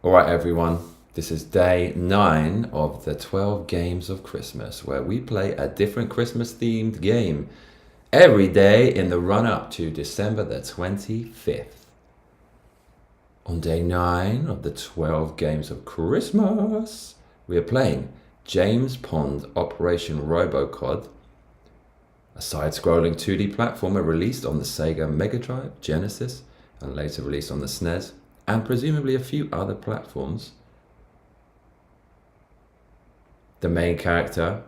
Alright everyone, this is day 9 of the 12 games of Christmas, where we play a different Christmas themed game every day in the run up to December the 25th. On day 9 of the 12 games of Christmas, we are playing James Pond Operation RoboCod, a side-scrolling 2D platformer released on the Sega Megadrive, Genesis, and later released on the SNES, and presumably a few other platforms. The main character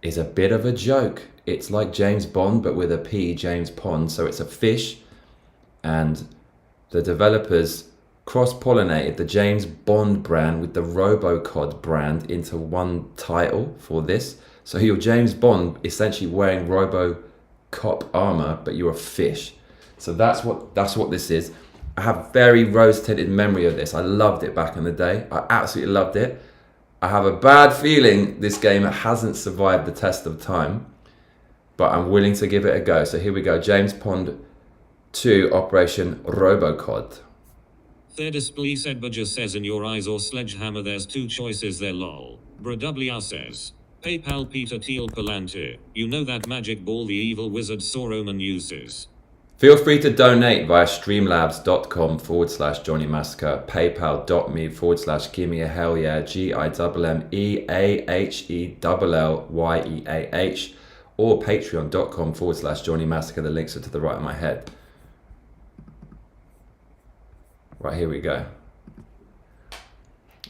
is a bit of a joke. It's like James Bond, but with a P, James Pond, so it's a fish, and the developers cross-pollinated the James Bond brand with the RoboCod brand into one title for this. So you're James Bond, essentially wearing RoboCop armor, but you're a fish. So that's what this is. I have very rose-tinted memory of this. I loved it back in the day. I absolutely loved it. I have a bad feeling this game hasn't survived the test of time, but I'm willing to give it a go. So here we go. James Pond 2 Operation RoboCod. Third said Badger says in your eyes or sledgehammer there's two choices there lol. Bradw says. PayPal Peter Thiel Palantir. You know that magic ball the evil wizard ᴘᴘᴛ1 uses. Feel free to donate via streamlabs.com/Johnny Massacre, paypal.me/gimme a hell yeah, GIMMEAHELLYEAH, or patreon.com/Johnny Massacre. The links are to the right of my head. Right, here we go.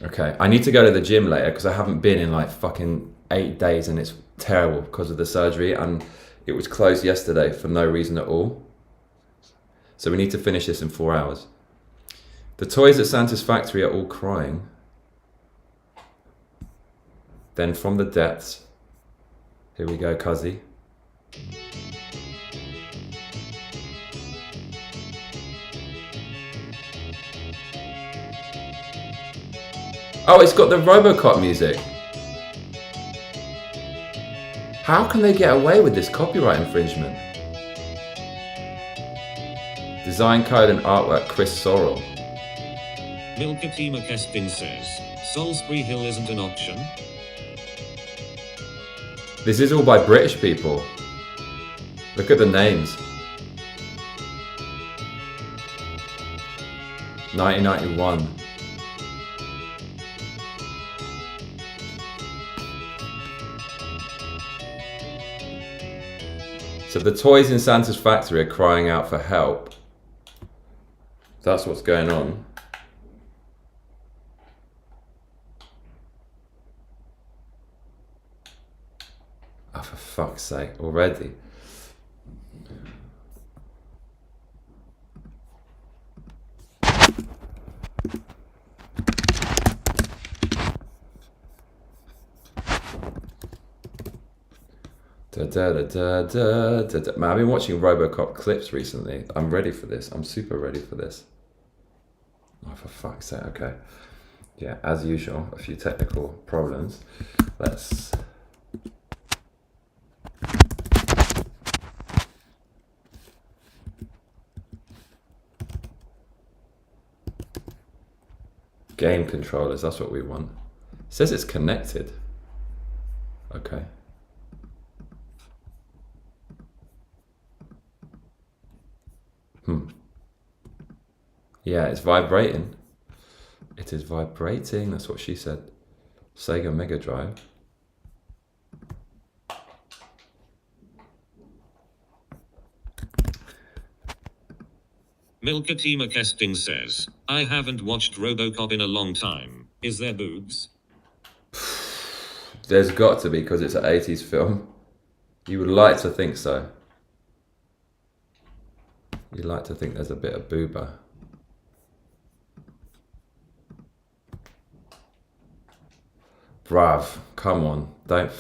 Okay, I need to go to the gym later because I haven't been in like fucking 8 days and it's terrible because of the surgery, and it was closed yesterday for no reason at all. So we need to finish this in 4 hours. The toys at Santa's factory are all crying. Then from the depths, here we go, Cuzzy. Oh, it's got the RoboCop music. How can they get away with this copyright infringement? Design code and artwork, Chris Sorrell. Milkatima Kesting says, Salisbury Hill isn't an option. This is all by British people. Look at the names. 1991. So the toys in Santa's factory are crying out for help. That's what's going on. Oh, for fuck's sake, already. Man, I've been watching RoboCop clips recently. I'm ready for this. I'm super ready for this. Oh, for fuck's sake, okay. Yeah, as usual, a few technical problems. Let's... Game controllers, that's what we want. It says it's connected. Okay. Yeah, it's vibrating. It is vibrating, that's what she said. Sega Mega Drive. Milkatima Kesting says, I haven't watched RoboCop in a long time. Is there boobs? There's got to be, because it's an 80s film. You would like to think so. You'd like to think there's a bit of boober. Bruv, come on. Don't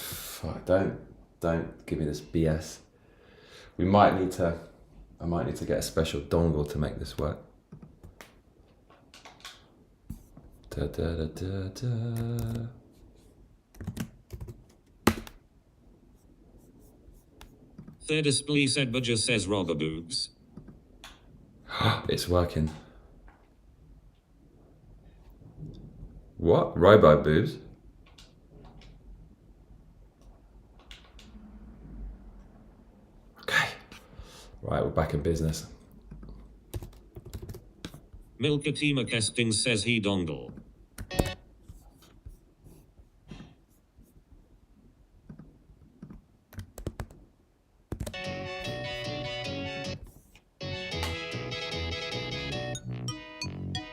give me this BS. I might need to get a special dongle to make this work. Da, da, da, da, da. Third display said Badger says Robber boobs. It's working. What? Robo boobs? Okay. Right, we're back in business. Milkatima Kesting says he dongle.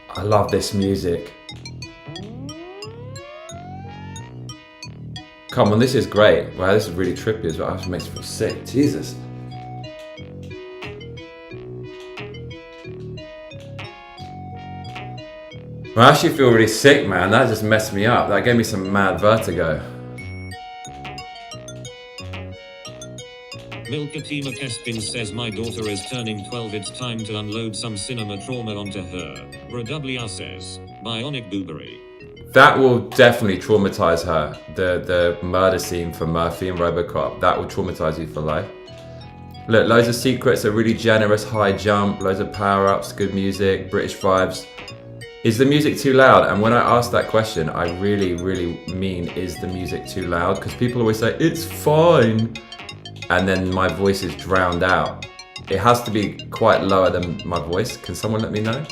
I love this music. Come on, this is great. Wow, this is really trippy as well. It makes me feel sick. Jesus. I actually feel really sick, man. That just messed me up. That gave me some mad vertigo. Milkatima Kesting says my daughter is turning 12. It's time to unload some cinema trauma onto her. RoboCod says, bionic boobery. That will definitely traumatize her. The murder scene for Murphy and RoboCod. That will traumatize you for life. Look, loads of secrets, a really generous high jump, loads of power-ups, good music, British vibes. Is the music too loud? And when I ask that question, I really, really mean, is the music too loud? Because people always say, it's fine. And then my voice is drowned out. It has to be quite lower than my voice. Can someone let me know?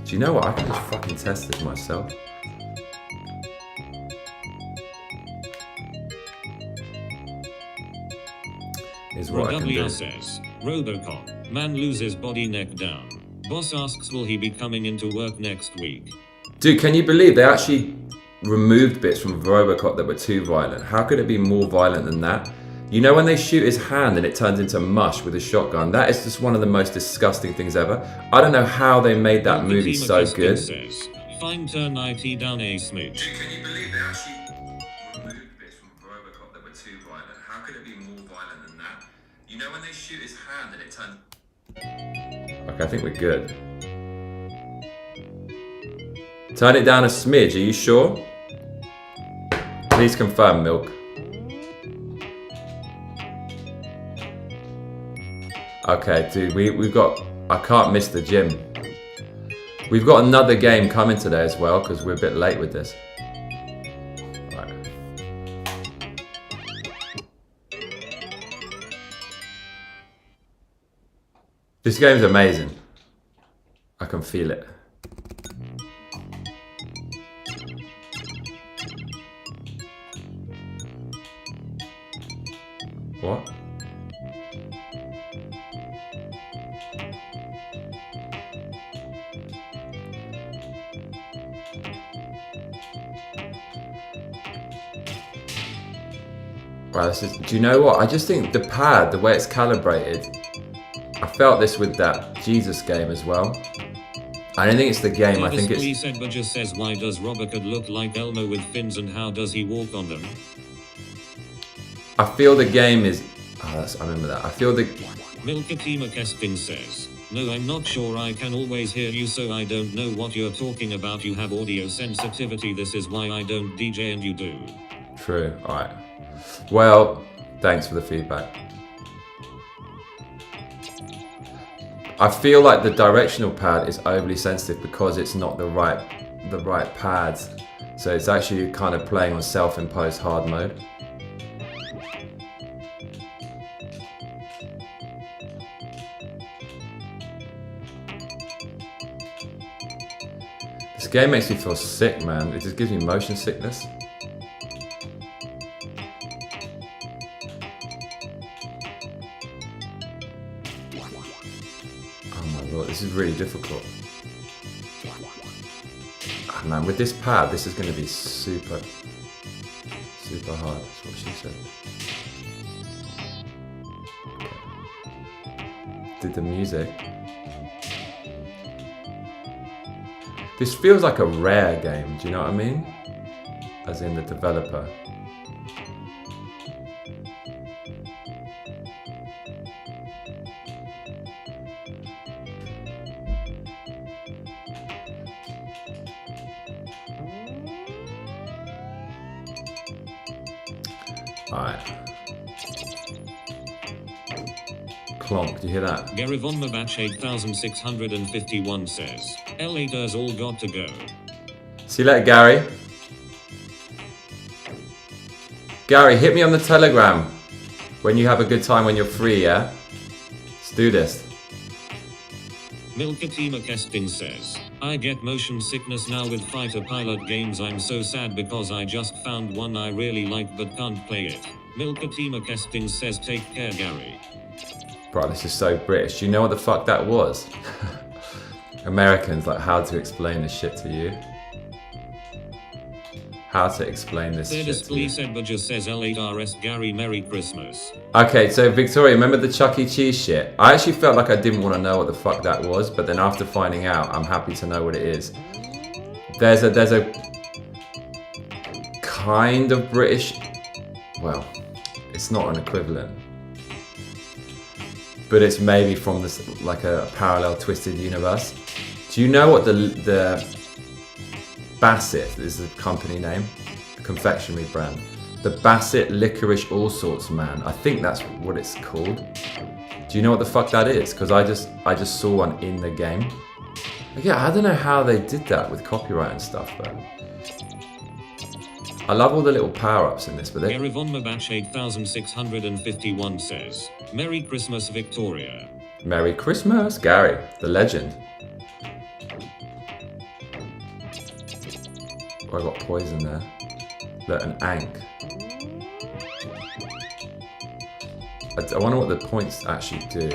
Do you know what? I can just fucking test this myself. Is what I can do. says, RoboCod, man loses body neck down. Boss asks will he be coming into work next week? Dude, can you believe they actually removed bits from RoboCod that were too violent? How could it be more violent than that? You know when they shoot his hand and it turns into mush with a shotgun? That is just one of the most disgusting things ever. I don't know how they made that movie so good. Says, fine turn IT down a smidge. Dude, can you believe they actually removed bits from RoboCod that were too violent? How could it be more violent than that? You know when they shoot his hand and it turns... Okay, I think we're good. Turn it down a smidge, are you sure? Please confirm, Milk. Okay, dude, we've got... I can't miss the gym. We've got another game coming today as well, because we're a bit late with this. Right. This game's amazing. I can feel it. What? Wow, this is... Do you know what? I just think the pad, the way it's calibrated, I felt this with that Jesus game as well. I don't think it's the game, I think it's... Edward just says, why does RoboCod look like Elmo with fins and how does he walk on them? I feel the game is... Oh, I remember that. I feel the... Milkatima Kesting says, no, I'm not sure I can always hear you, so I don't know what you're talking about. You have audio sensitivity. This is why I don't DJ and you do. True. Alright. Well, thanks for the feedback. I feel like the directional pad is overly sensitive because it's not the right pads. So it's actually kind of playing on self-imposed hard mode. This game makes me feel sick, man. It just gives me motion sickness. This is really difficult. Oh, man, with this pad, this is going to be super hard. That's what she said. Okay. Did the music. This feels like a Rare game, do you know what I mean? As in the developer. Alright. Clonk, do you hear that? Gary Von Mabach 8651 says, L8ers all got to go. See you later, Gary. Gary, hit me on the Telegram when you have a good time, when you're free, yeah? Let's do this. Milkatima Kesting says, I get motion sickness now with fighter pilot games. I'm so sad because I just found one I really like but can't play it. Milkatima Kesting says, take care, Gary. Bro, this is so British. Do you know what the fuck that was? Americans, like, how to explain this shit to you? How to explain this shit to you? Edbudger says L8RS Gary, Merry Christmas. Okay, so Victoria, remember the Chuck E. Cheese shit? I actually felt like I didn't want to know what the fuck that was, but then after finding out, I'm happy to know what it is. There's a kind of British, well, it's not an equivalent, but it's maybe from this, like a parallel twisted universe. Do you know what the Bassett is the company name, a confectionery brand? The Bassett Licorice ★ Man. I think that's what it's called. Do you know what the fuck that is? Because I just saw one in the game. Yeah, I don't know how they did that with copyright and stuff, but I love all the little power-ups in this. But Gary Von Mabach 8651 says, Merry Christmas, Victoria. Merry Christmas, Gary, the legend. Oh, I got poison there. Look, an ank. I wonder what the points actually do.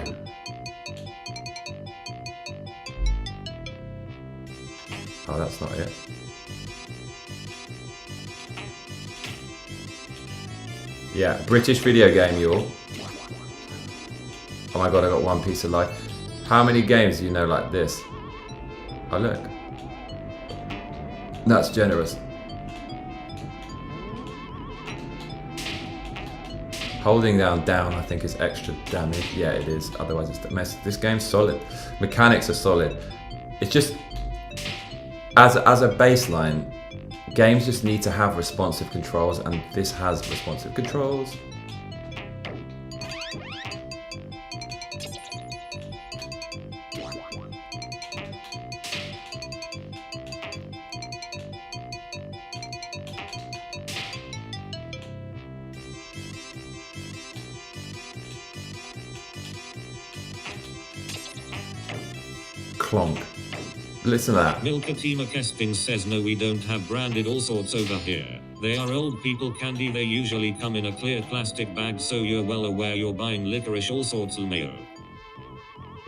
Oh, that's not it. Yeah, British video game, you all. Oh my god, I got one piece of life. How many games do you know like this? Oh, look. That's generous. Holding down, I think, is extra damage. Yeah, it is. Otherwise, it's mess. This game's solid. Mechanics are solid. It's just, as a baseline, games just need to have responsive controls, and this has responsive controls. Clonk. Listen to that. Milkatima Kesting says, no, we don't have branded all sorts over here. They are old people candy. They usually come in a clear plastic bag, so you're well aware you're buying licorice ★mayo.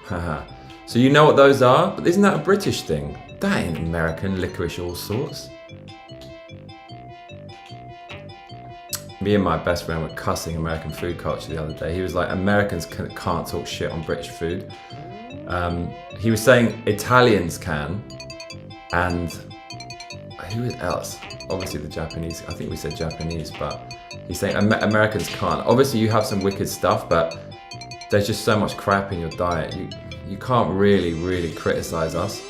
Haha. So you know what those are? But isn't that a British thing? That ain't American, licorice all sorts. Me and my best friend were cussing American food culture the other day. He was like, Americans can't talk shit on British food. He was saying Italians can, and who else? Obviously the Japanese. I think we said Japanese, but he's saying Americans can't. Obviously you have some wicked stuff, but there's just so much crap in your diet. You can't really criticize us.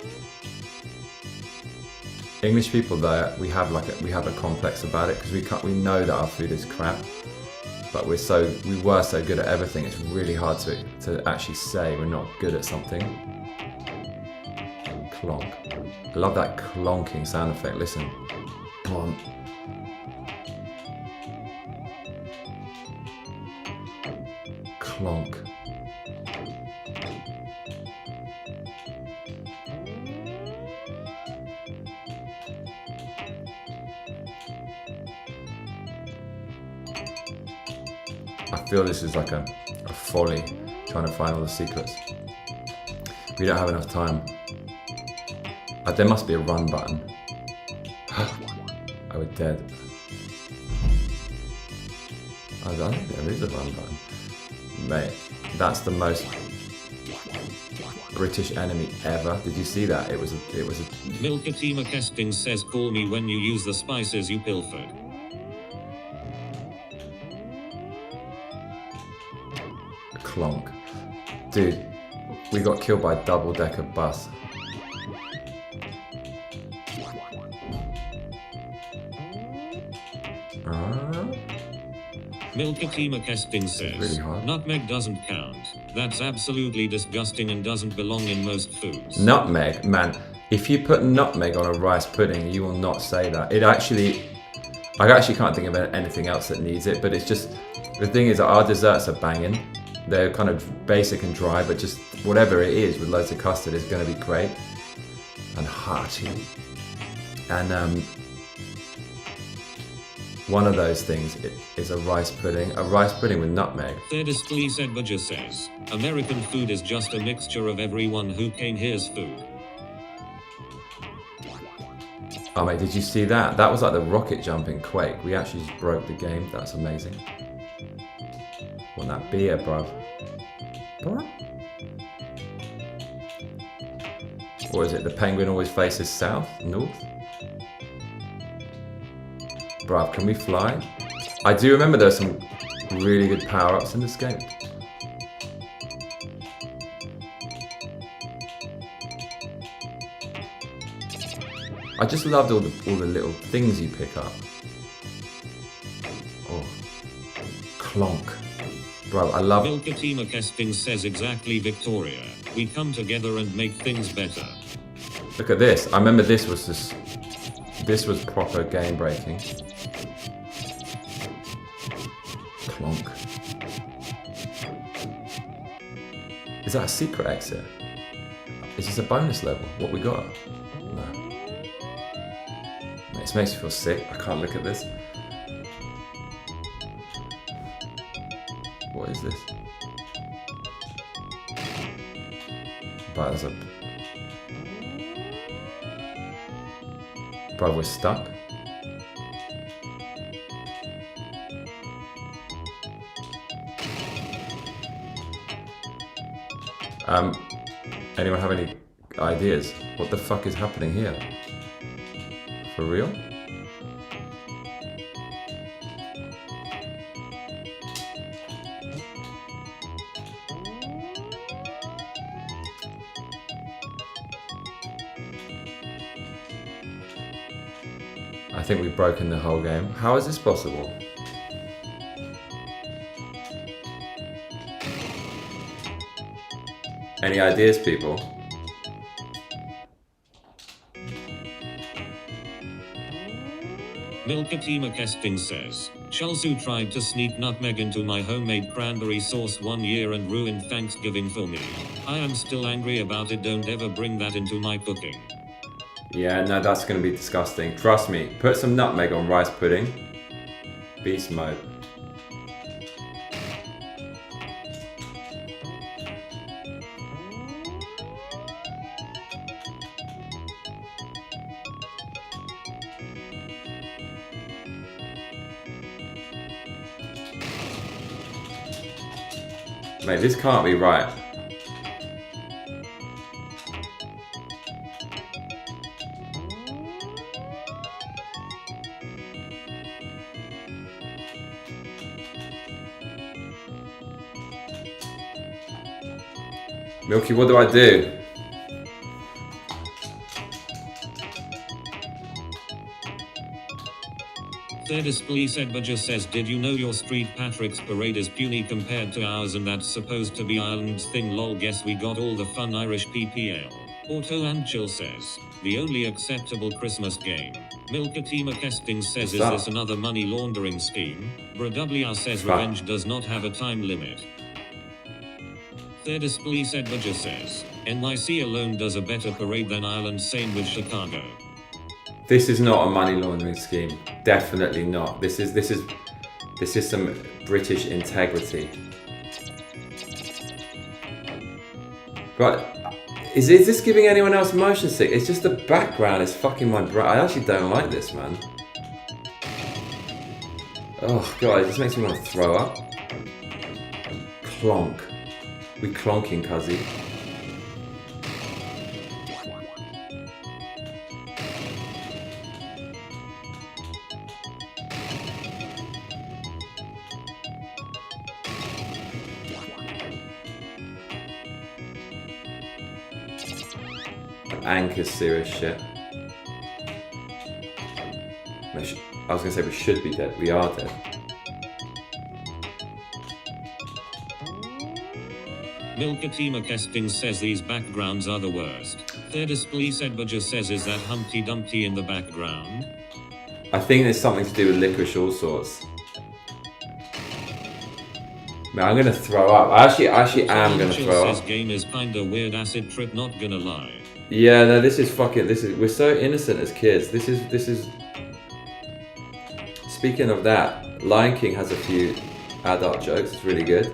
English people, though, we have a complex about it, because we know that our food is crap, but we were so good at everything. It's really hard to actually say we're not good at something. Clonk. I love that clonking sound effect. Listen. Clonk. Clonk. I feel this is like a folly, trying to find all the secrets. We don't have enough time. There must be a run button. Oh, we're dead. I don't think there is a run button. Mate, that's the most British enemy ever. Did you see that? It was a Milkatima Kesting says, call me when you use the spices you pilfered. Clonk. Dude, we got killed by a double-decker bus. Milkatima Kesting says, really hard. nutmeg doesn't count. That's absolutely disgusting and doesn't belong in most foods. Nutmeg, man. If you put nutmeg on a rice pudding, you will not say that. I actually can't think of anything else that needs it, but it's just, the thing is that our desserts are banging. They're kind of basic and dry, but just whatever it is with loads of custard is going to be great. And hearty. And one of those things is a rice pudding. A rice pudding with nutmeg. Thirdestly Sedbaja says, American food is just a mixture of everyone who came here's food. Oh mate, did you see that? That was like the rocket jump in Quake. We actually just broke the game. That's amazing. Want that beer, bruv. What is it? The penguin always faces south? North? Bruv, can we fly? I do remember there's some really good power-ups in this game. I just loved all the little things you pick up. Oh, clonk. Bro, I love... Milkatima Kesting says exactly Victoria. We come together and make things better. Look at this. I remember this was just... This was proper game breaking. Clonk. Is that a secret exit? Is this a bonus level? What we got? No. This makes me feel sick. I can't look at this. What is this? But there's a... Bro, we're stuck. Anyone have any ideas? What the fuck is happening here? For real? I think we've broken the whole game. How is this possible? Any ideas, people? Milkatima Kesting says, ᴅᴪᴛ tried to sneak nutmeg into my homemade cranberry sauce one year and ruined Thanksgiving for me. I am still angry about it. Don't ever bring that into my cooking. Yeah, no, that's gonna be disgusting. Trust me. Put some nutmeg on rice pudding. Beast mode. Mate, this can't be right. Milky, what do I do? Thirdestly Sedbaja says, did you know your Street Patrick's parade is puny compared to ours and that's supposed to be Ireland's thing? Lol, guess we got all the fun Irish PPL. ᴅᴪᴛ1 says, the only acceptable Christmas game. Milkatima Kesting says, is this another money laundering scheme? BrWR says, revenge does not have a time limit. Thirdestly Sedbaja says, NYC alone does a better parade than Ireland, same with Chicago. This is not a money laundering scheme. Definitely not. This is some British integrity. But is this giving anyone else motion sick? It's just the background is fucking my brain. I actually don't like this, man. Oh god, it just makes me want to throw up. Clonk. We clonking, cuzzy. Anchor's serious shit. I was gonna say we should be dead. We are dead. Milkatima Kesting says these backgrounds are the worst. Thirdisplay Sedbaja says is that Humpty Dumpty in the background? I think there's something to do with licorice all sorts. Man, I'm gonna throw up. I actually am gonna throw up. Says game is kinda weird, acid trip, not gonna lie. Yeah, no, this is fucking, we're so innocent as kids. This is, speaking of that, Lion King has a few adult jokes, it's really good.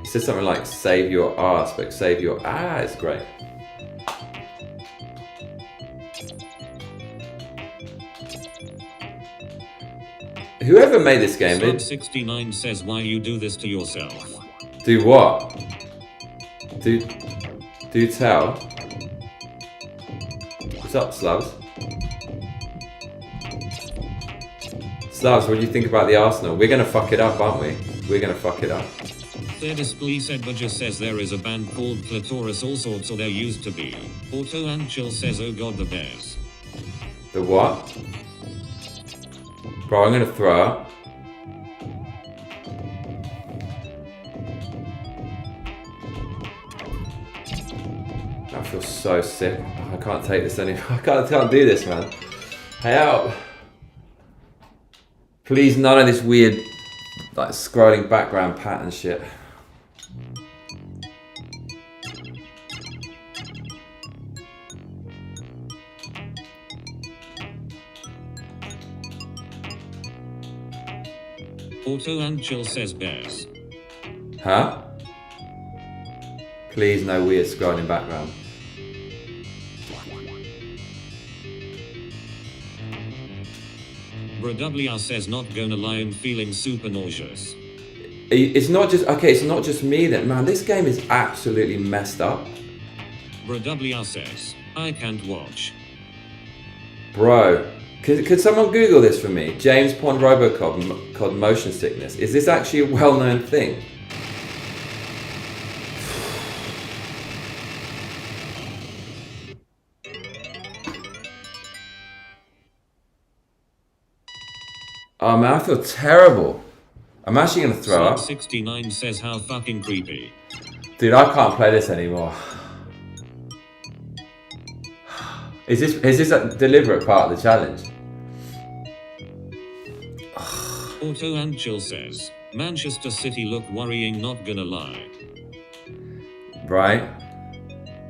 He says something like, save your ass, but save your, it's great. Whoever made this game, Sub 69 says why you do this to yourself. Do what? Do tell. What's up, Slubs? Slubs, what do you think about the Arsenal? We're gonna fuck it up, aren't we? We're gonna fuck it up. Thirdisplay Sedbaja says there is a band called Clitoris all sorts, or there used to be. Auto Anchil says oh god the Bears. The what? Bro, I'm gonna throw up. I feel so sick. I can't take this anymore. I can't do this, man. Help! Please, none of this weird, like, scrolling background pattern shit. Auto Anchil says Bears. Huh? Please, no weird scrolling background. Bradublia says not gonna lie, I'm feeling super nauseous. It's not just, okay, it's not just me then. Man, this game is absolutely messed up. Bradublia says, I can't watch. Bro, could someone Google this for me? James Pond RoboCod motion sickness. Is this actually a well-known thing? Oh man, I feel terrible. I'm actually gonna throw up. 69 says how fucking creepy. Dude, I can't play this anymore. Is this a deliberate part of the challenge? Auto Anchil says, Manchester City look worrying, not gonna lie. Right?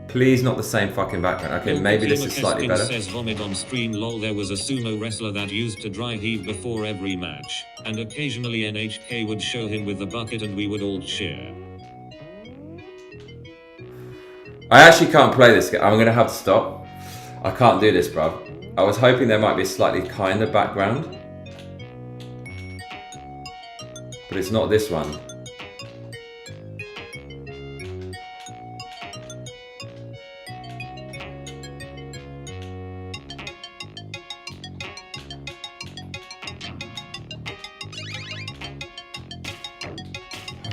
Please not the same fucking background. Okay, maybe this is slightly better. Says vomit on screen, lol. There was a sumo wrestler that used to dry heave before every match, and occasionally NHK would show him with the bucket and we would all cheer. I actually can't play this game. I'm gonna have to stop. I can't do this, bro. I was hoping there might be a slightly kinder background, but it's not this one.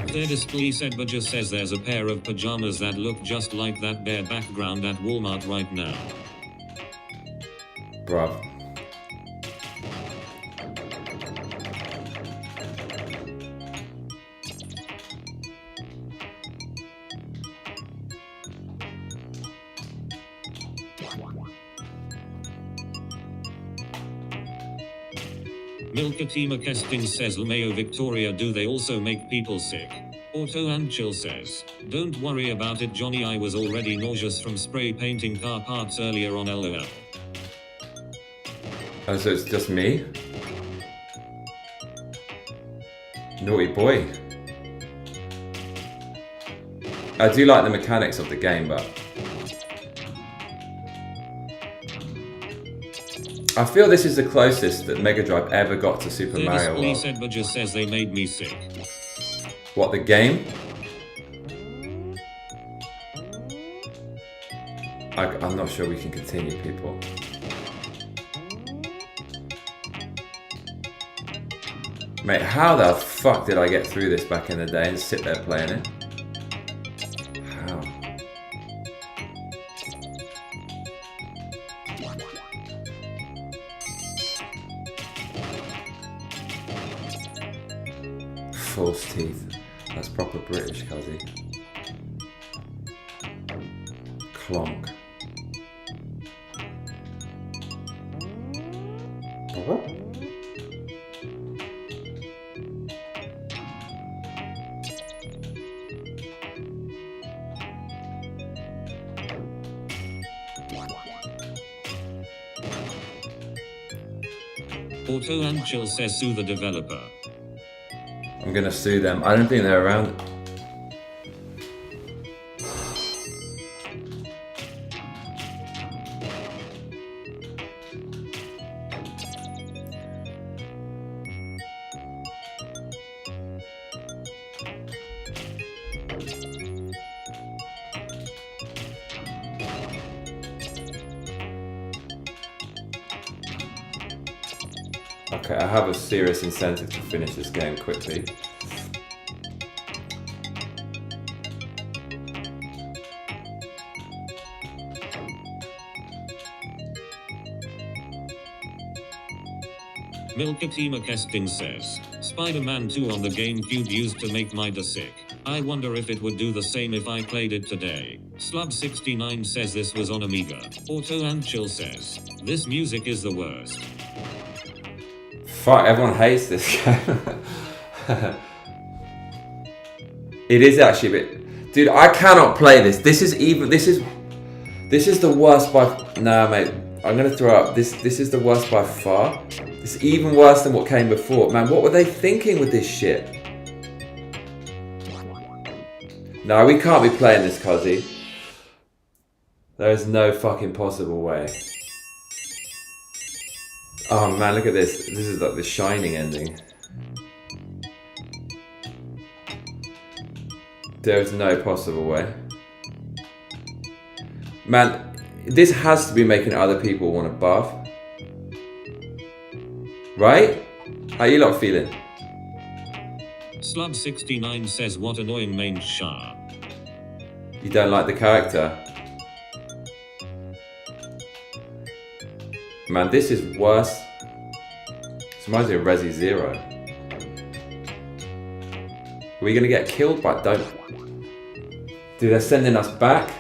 Thirdisplay Sedbaja says there's a pair of pajamas that look just like that bear background at Walmart right now. Bruv. Milkatima Kesting says Lameo Victoria, do they also make people sick? Auto Anchil says, don't worry about it Johnny, I was already nauseous from spray painting car parts earlier on LOL. Oh, so it's just me? Naughty boy. I do like the mechanics of the game, but I feel this is the closest that Mega Drive ever got to Super Mario World. Sedbaja says they made me sick. What, the game? I'm not sure we can continue, people. Mate, how the fuck did I get through this back in the day and sit there playing it? How? False teeth. That's proper British, cuzzy. Plonk. ᴘᴘᴛ1 says sue the developer. I'm gonna sue them. I don't think they're around. Okay, I have a serious incentive to finish this game quickly. Milkatima Kesting says, Spider-Man 2 on the GameCube used to make my sick. I wonder if it would do the same if I played it today. Slub69 says this was on Amiga. ᴘᴘᴛ1 says, this music is the worst. Fuck, everyone hates this game. It is actually a bit... Dude, I cannot play this. This is the worst by... Nah, mate. I'm gonna throw up. This is the worst by far. It's even worse than what came before. Man, what were they thinking with this shit? No, we can't be playing this, Cuzzy. There is no fucking possible way. Oh man, look at this. This is like the Shining ending. There's no possible way. Man, this has to be making other people want to buff. Right? How you lot feeling? Slub69 says what annoying main Shah. You don't like the character? Man, this is worse. This reminds me of Resi Zero. Are we gonna get killed by... Don't... Dude, they're sending us back.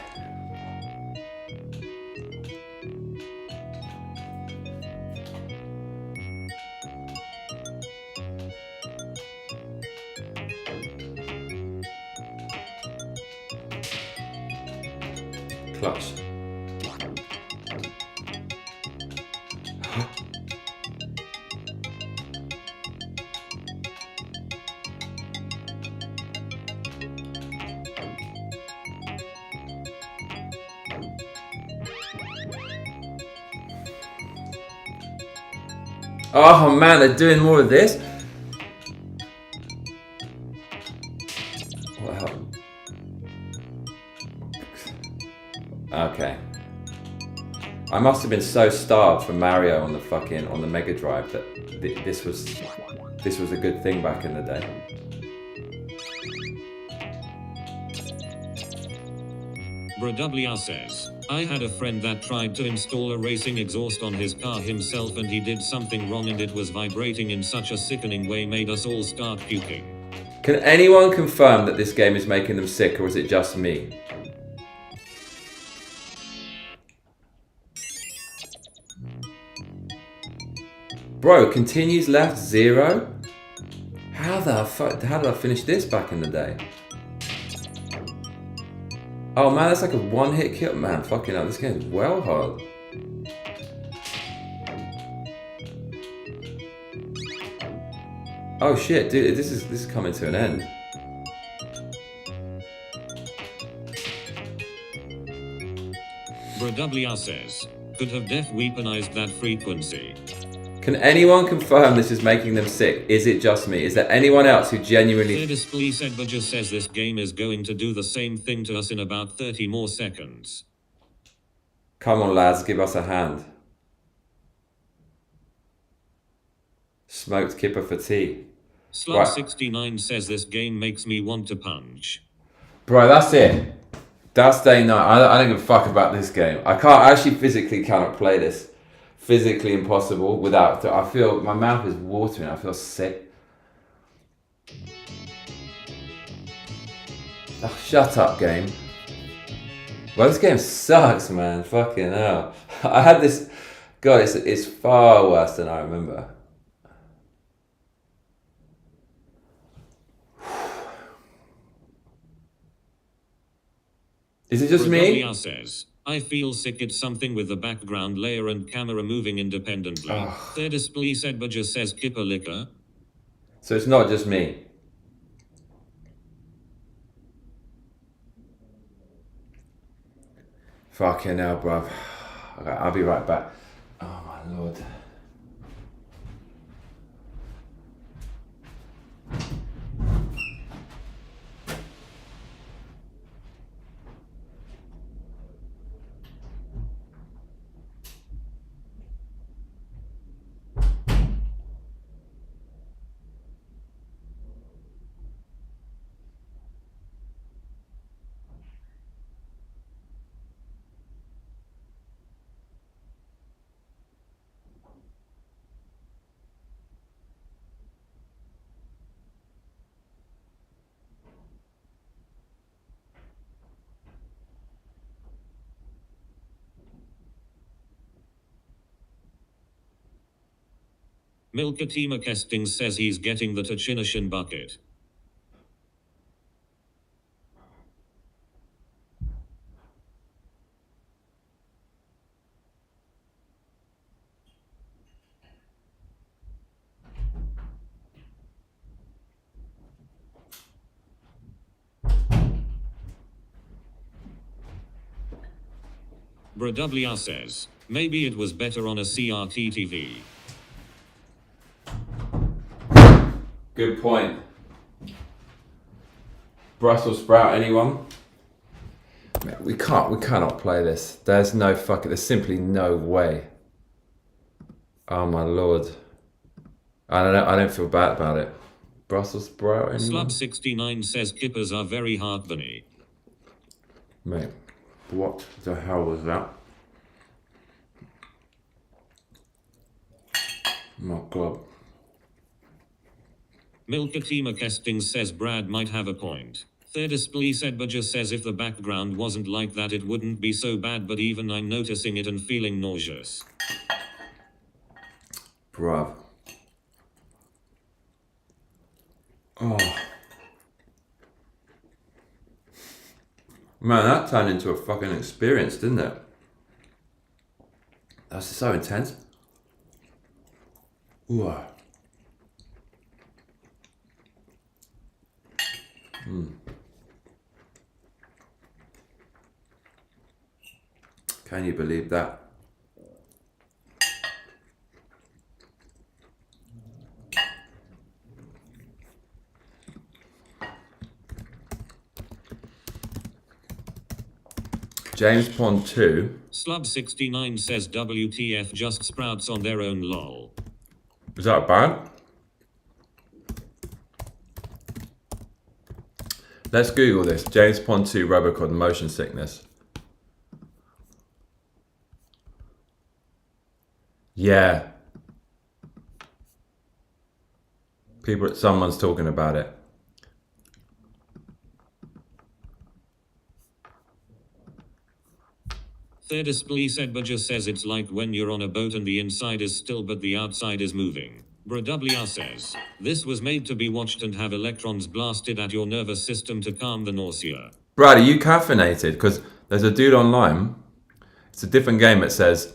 Clutch. Oh man, they're doing more of this? What the hell? Okay. I must have been so starved for Mario on the megadrive that this was a good thing back in the day. BrWR says, I had a friend that tried to install a racing exhaust on his car himself and he did something wrong and it was vibrating in such a sickening way made us all start puking. Can anyone confirm that this game is making them sick or is it just me? Bro, continues left 0? How the fuck, how did I finish this back in the day? Oh man, that's like a one-hit kill. Man, fucking hell, this game's well hard. Oh shit, dude, this is coming to an end. BrWR says, could have def weaponized that frequency. Can anyone confirm this is making them sick? Is it just me? Is there anyone else who genuinely... ᴘᴘᴛ1 says this game is going to do the same thing to us in about 30 more seconds. Come on lads, give us a hand. Smoked kipper for tea. Slug69 says this game makes me want to punch. Bro, that's it. That's day 9. I don't give a fuck about this game. I actually physically cannot play this. Physically impossible without... I feel... My mouth is watering. I feel sick. Oh, shut up, game. Well, this game sucks, man. Fucking hell. I had this. God, it's far worse than I remember. Is it just me? Bradoblia says, I feel sick. It's something with the background layer and camera moving independently. Third said, but just says kipper liquor. So it's not just me. Fucking hell, bruv. Okay, I'll be right back. Oh my lord. Milkatima Kesting says he's getting the ᴘᴅᴛ1 bucket. Bradoblia says, maybe it was better on a CRT TV. Good point. Brussels sprout, anyone? We cannot play this. There's simply no way. Oh my lord. I don't feel bad about it. Brussels sprout, anyone? Slub69 says kippers are very heartburny. Mate, what the hell was that? My god. Milkatima Kesting says Brad might have a point. Third said but just says if the background wasn't like that it wouldn't be so bad, but even I'm noticing it and feeling nauseous. Bruv. Oh. Man, that turned into a fucking experience, didn't it? That's so intense. Ooh. Can you believe that? James Pond 2. Slub69 says WTF just sprouts on their own lol. Is that bad? Let's Google this. James Pond 2 RoboCod motion sickness. Yeah. Someone's talking about it. Third said but just says it's like when you're on a boat and the inside is still but the outside is moving. Bradoblia says, this was made to be watched and have electrons blasted at your nervous system to calm the nausea. Brad, are you caffeinated? Because there's a dude online, it's a different game, it says,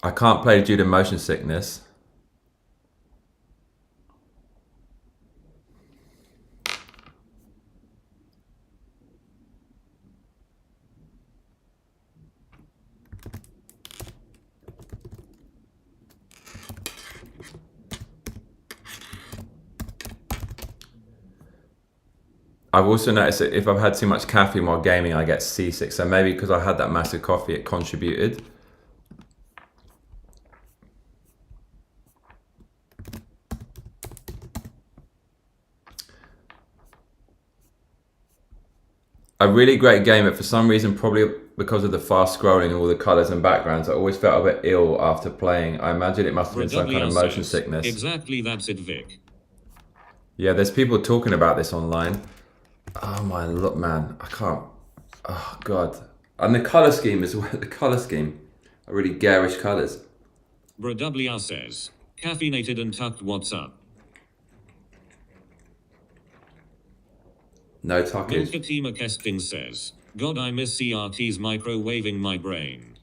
I can't play due to motion sickness. I've also noticed that if I've had too much caffeine while gaming, I get seasick. So maybe because I had that massive coffee, it contributed. A really great game, but for some reason, probably because of the fast scrolling and all the colours and backgrounds, I always felt a bit ill after playing. I imagine it must have been some kind of motion sickness. Exactly, that's it, Vic. Yeah, there's people talking about this online. Oh my look, man, I can't. Oh god, And the colour scheme as well. The colour scheme are really garish colours. BrWR says, caffeinated and tucked, what's up? No tuckage. Milkatima Kesting says, God, I miss CRTs microwaving my brain.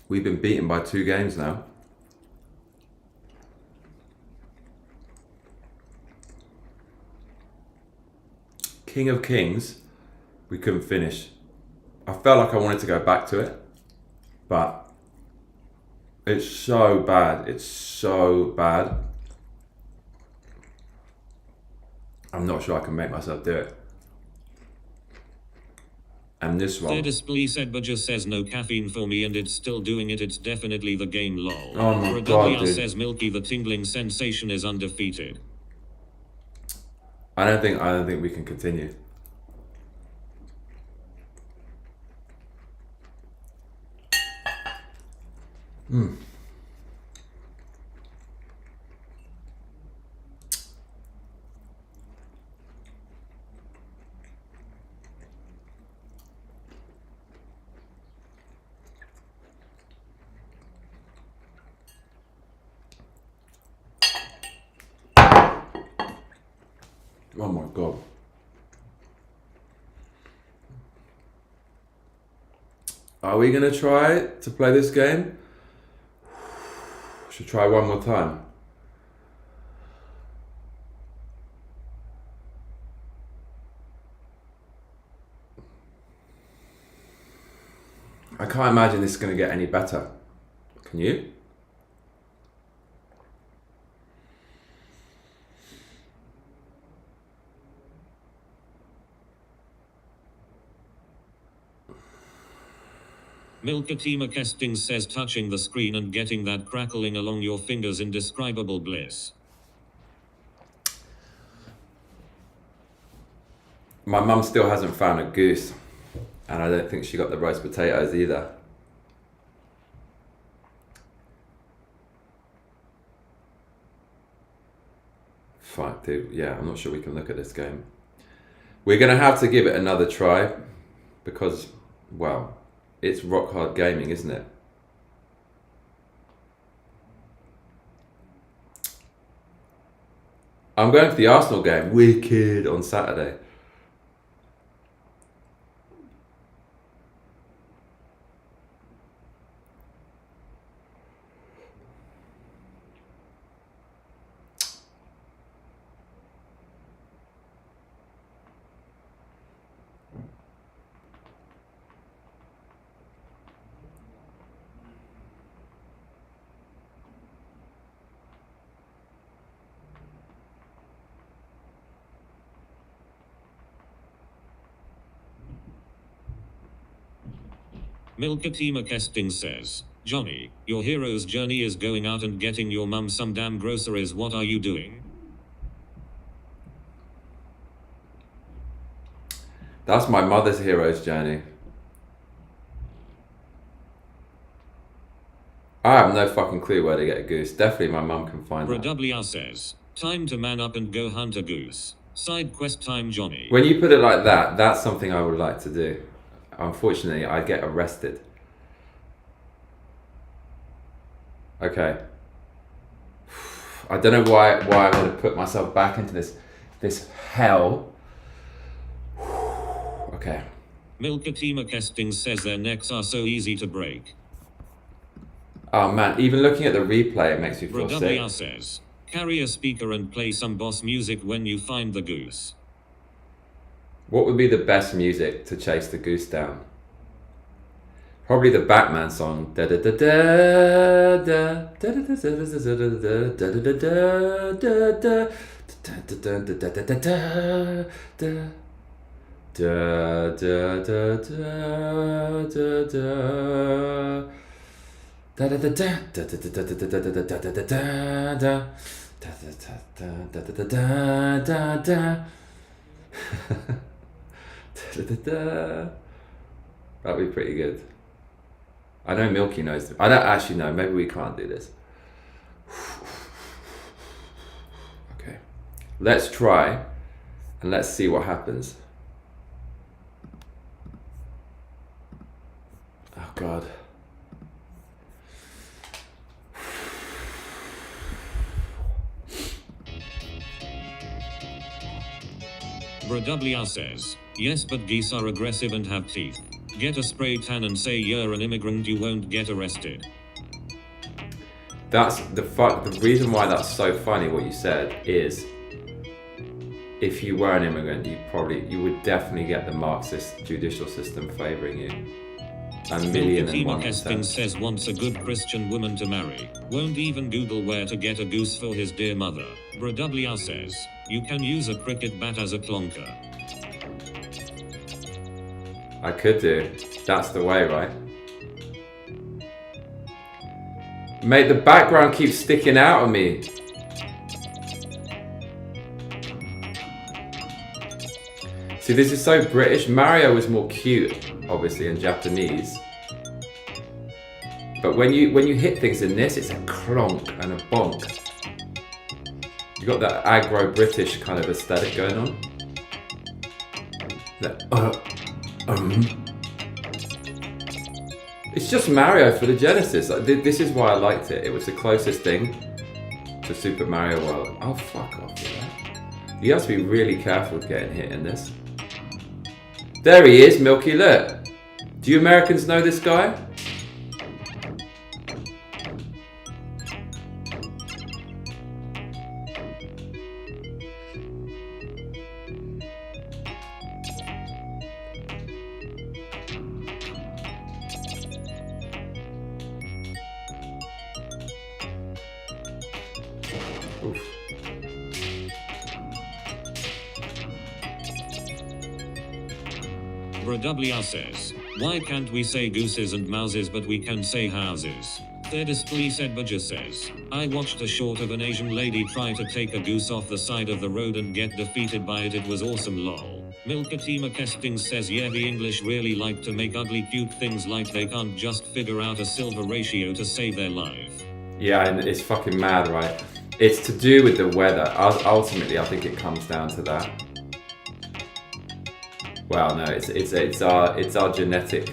We've been beaten by 2 games now. King of Kings, we couldn't finish. I felt like I wanted to go back to it, but it's so bad. It's so bad. I'm not sure I can make myself do it. And this one. Display said, but just says no caffeine for me and it's still doing it. It's definitely the game, lol. Oh my god, dude. says Milky, the tingling sensation is undefeated. I don't think we can continue. Oh my god. Are we gonna try to play this game? Should try one more time. I can't imagine this is gonna get any better. Can you? Milkatima Kesting says, touching the screen and getting that crackling along your fingers, indescribable bliss. My mum still hasn't found a goose, and I don't think she got the roast potatoes either. Fuck, dude. Yeah, I'm not sure we can look at this game. We're gonna have to give it another try because, well, it's rock hard gaming, isn't it? I'm going to the Arsenal game, wicked, on Saturday. Milkatima Kesting says, Johnny, your hero's journey is going out and getting your mum some damn groceries. What are you doing? That's my mother's hero's journey. I have no fucking clue where to get a goose. Definitely my mum can find that. BrWR says, time to man up and go hunt a goose. Side quest time, Johnny. When you put it like that, that's something I would like to do. Unfortunately, I get arrested. Okay. I don't know why I'm going to put myself back into this hell. Okay. Milkatima Kesting says their necks are so easy to break. Oh man, even looking at the replay, it makes me feel sick. BrWR says, carry a speaker and play some boss music when you find the goose. What would be the best music to chase the goose down? Probably the Batman song. Da da da da da da da da da da da da. That'd be pretty good. I know Milky knows. I don't actually know. Maybe we can't do this. Let's try, and let's see what happens. Oh God. BrWR says, yes, but geese are aggressive and have teeth. Get a spray tan and say you're an immigrant, you won't get arrested. That's the reason why that's so funny what you said is, if you were an immigrant, you would definitely get the Marxist judicial system favouring you. A million and 1%. Says wants a good Christian woman to marry. Won't even Google where to get a goose for his dear mother. BrWR says, you can use a cricket bat as a clonker. I could do. That's the way, right? Mate, the background keeps sticking out of me. See, this is so British. Mario was more cute, obviously, in Japanese. But when you hit things in this, it's a clonk and a bonk. You got that aggro British kind of aesthetic going on. It's just Mario for the Genesis. This is why I liked it. It was the closest thing to Super Mario World. Oh, fuck off with that. You have to be really careful with getting hit in this. There he is, Milky, look. Do you Americans know this guy? Oof. BrWR says, why can't we say gooses and mouses but we can say houses? ᴘᴘ1 says, I watched a short of an Asian lady try to take a goose off the side of the road and get defeated by it. It was awesome, lol. Milkatima says, yeah, the English really like to make ugly cute things like they can't just figure out a silver ratio to save their life. Yeah, and it's fucking mad, right? It's to do with the weather. Ultimately, I think it comes down to that. Well, no, it's our genetic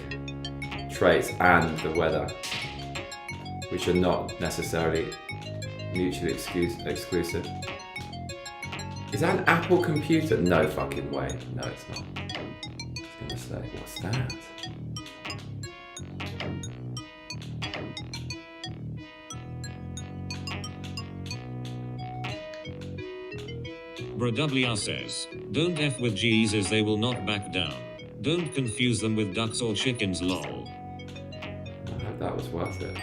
traits and the weather, which are not necessarily mutually exclusive. Is that an Apple computer? No fucking way. No, it's not. I was gonna say, what's that? BrWR says, don't F with Jesus, they will not back down. Don't confuse them with ducks or chickens, lol. I hope that was worth it.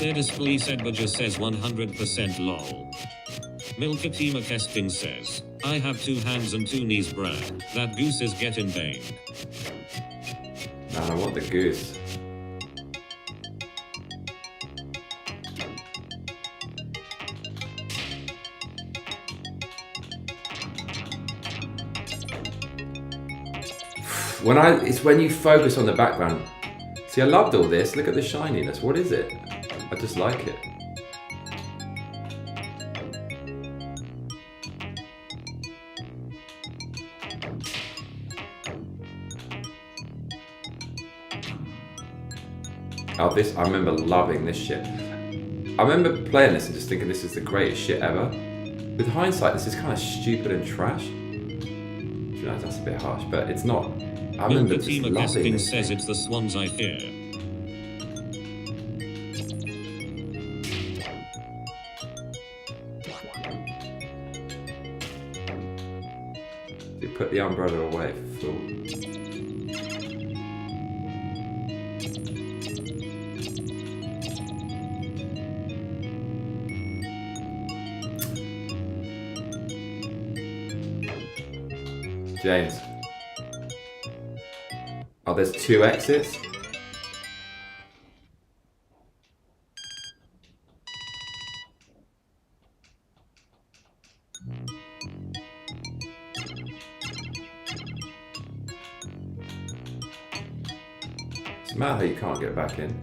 ᴘᴘ1 says 100% lol. Milkatima says, I have 2 hands and 2 knees, brag. That goose is getting banged. Man, I want the goose. It's when you focus on the background. See, I loved all this. Look at the shininess. What is it? I just like it. Oh, I remember loving this shit. I remember playing this and just thinking this is the greatest shit ever. With hindsight, this is kind of stupid and trash. You know, that's a bit harsh, but it's not. I remember just loving this. Says it's the swans I fear. You put the umbrella away, fool. James. Oh, there's 2 exits? It's mad how you can't get back in.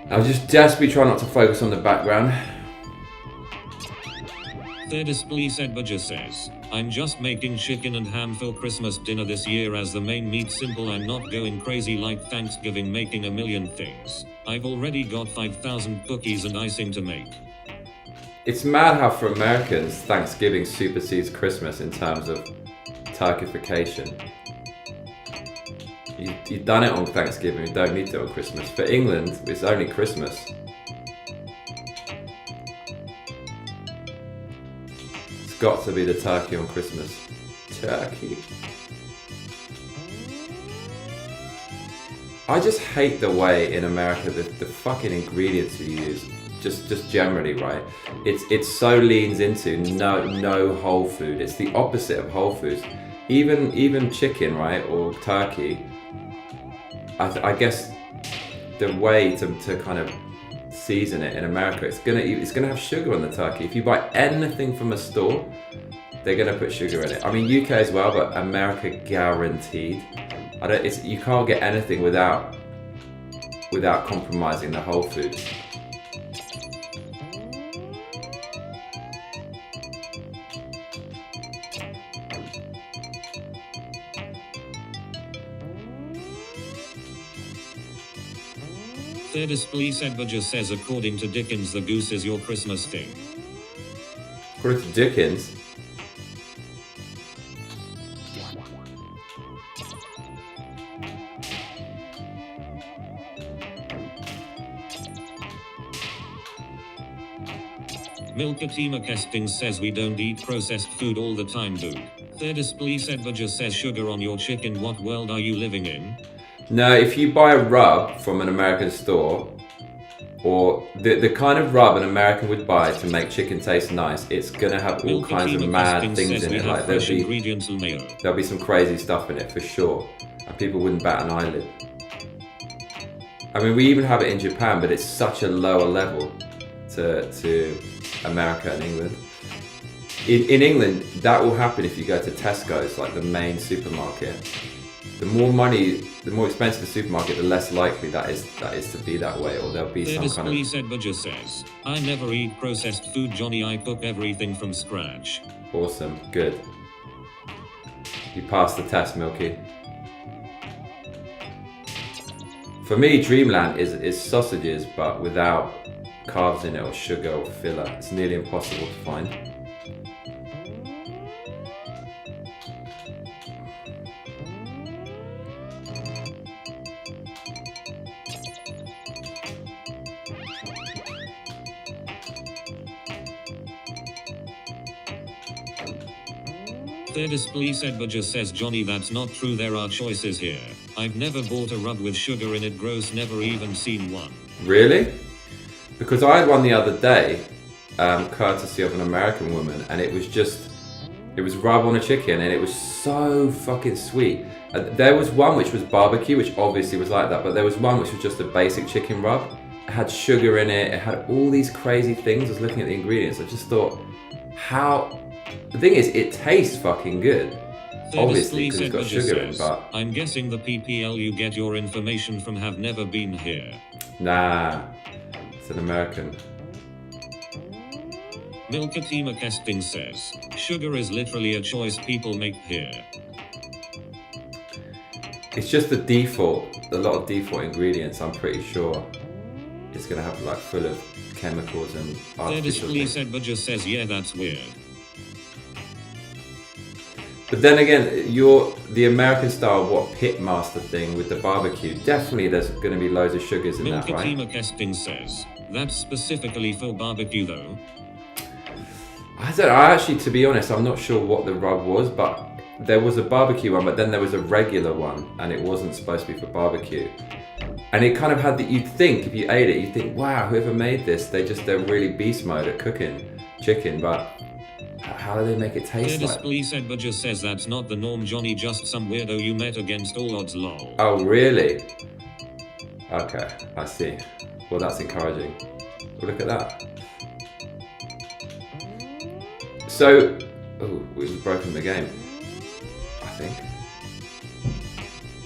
I'll just desperately try not to focus on the background. ᴘᴘ9 says, I'm just making chicken and ham for Christmas dinner this year as the main meat. Simple, I'm not going crazy like Thanksgiving making a million things. I've already got 5,000 cookies and icing to make. It's mad how for Americans, Thanksgiving supersedes Christmas in terms of turkification. You've done it on Thanksgiving, you don't need to on Christmas. For England, it's only Christmas. It's got to be the turkey on Christmas. Turkey. I just hate the way in America the fucking ingredients you use. Just generally, right? It so leans into no whole food. It's the opposite of whole foods. Even chicken, right, or turkey. I guess the way to kind of season it in America, it's gonna have sugar on the turkey. If you buy anything from a store, they're gonna put sugar in it. I mean UK as well, but America guaranteed. You can't get anything without compromising the whole food. ᴘᴘ9 says, according to Dickens, the goose is your Christmas thing. According to Dickens, ᴘᴘ9 says we don't eat processed food all the time, dude. ᴘᴘ9 says sugar on your chicken. What world are you living in? no, if you buy a rub from an American store, or the kind of rub an American would buy to make chicken taste nice, it's gonna have all kinds of mad things in it. Like there'll be some crazy stuff in it for sure, and people wouldn't bat an eyelid. I mean, we even have it in Japan, but it's such a lower level to America and England. In England, that will happen if you go to Tesco's, like the main supermarket. The more expensive the supermarket, the less likely that is to be that way, or there'll be some kind of... ᴘᴘ9 says, I never eat processed food, Johnny. I cook everything from scratch. Awesome, good. You passed the test, Milky. For me, Dreamland is sausages, but without carbs in it or sugar or filler. It's nearly impossible to find. ᴘᴘ9 says, Johnny, that's not true. There are choices here. I've never bought a rub with sugar in it. Gross, never even seen one. Really? Because I had one the other day, courtesy of an American woman, and it was rub on a chicken, and it was so fucking sweet. There was one which was barbecue, which obviously was like that, but there was one which was just a basic chicken rub. It had sugar in it, it had all these crazy things. I was looking at the ingredients, I just thought, how... The thing is, it tastes fucking good. Obviously, because it's got sugar in, but... I'm guessing the PPL you get your information from have never been here. Nah, it's an American. ᴘᴘ9 says, sugar is literally a choice people make here. It's just the default, a lot of default ingredients, I'm pretty sure. It's gonna have like full of chemicals and artificial things. ᴘᴘ9 says, yeah, that's weird. But then again, you're the American style pit master thing with the barbecue. Definitely, there's going to be loads of sugars in that, right? Milkatima Kesting says that's specifically for barbecue though. I don't know. Actually, to be honest, I'm not sure what the rub was, but there was a barbecue one, but then there was a regular one, and it wasn't supposed to be for barbecue. And it kind of had that. You'd think if you ate it, you'd think, wow, whoever made this, they're really beast mode at cooking chicken, but. How do they make it taste like? Police Edberger says that's not the norm, Johnny, just some weirdo you met against all odds, lol. Oh, really? Okay, I see. Well, that's encouraging. Well, look at that. So, we've broken the game, I think.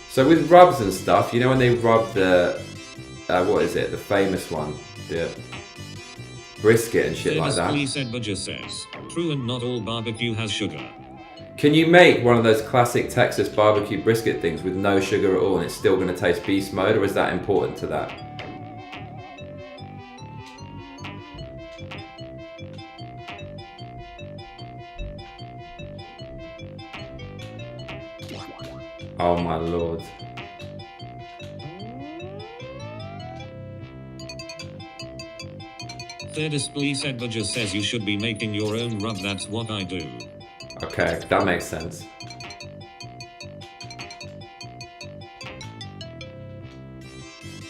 So with rubs and stuff, you know when they rub the, what is it, the famous one, the brisket and shit like that. Police Edberger says, true, and not all barbecue has sugar. Can you make one of those classic Texas barbecue brisket things with no sugar at all and it's still going to taste beast mode, or is that important to that? Oh my lord. Police Edberger says you should be making your own rub, that's what I do. Okay, that makes sense.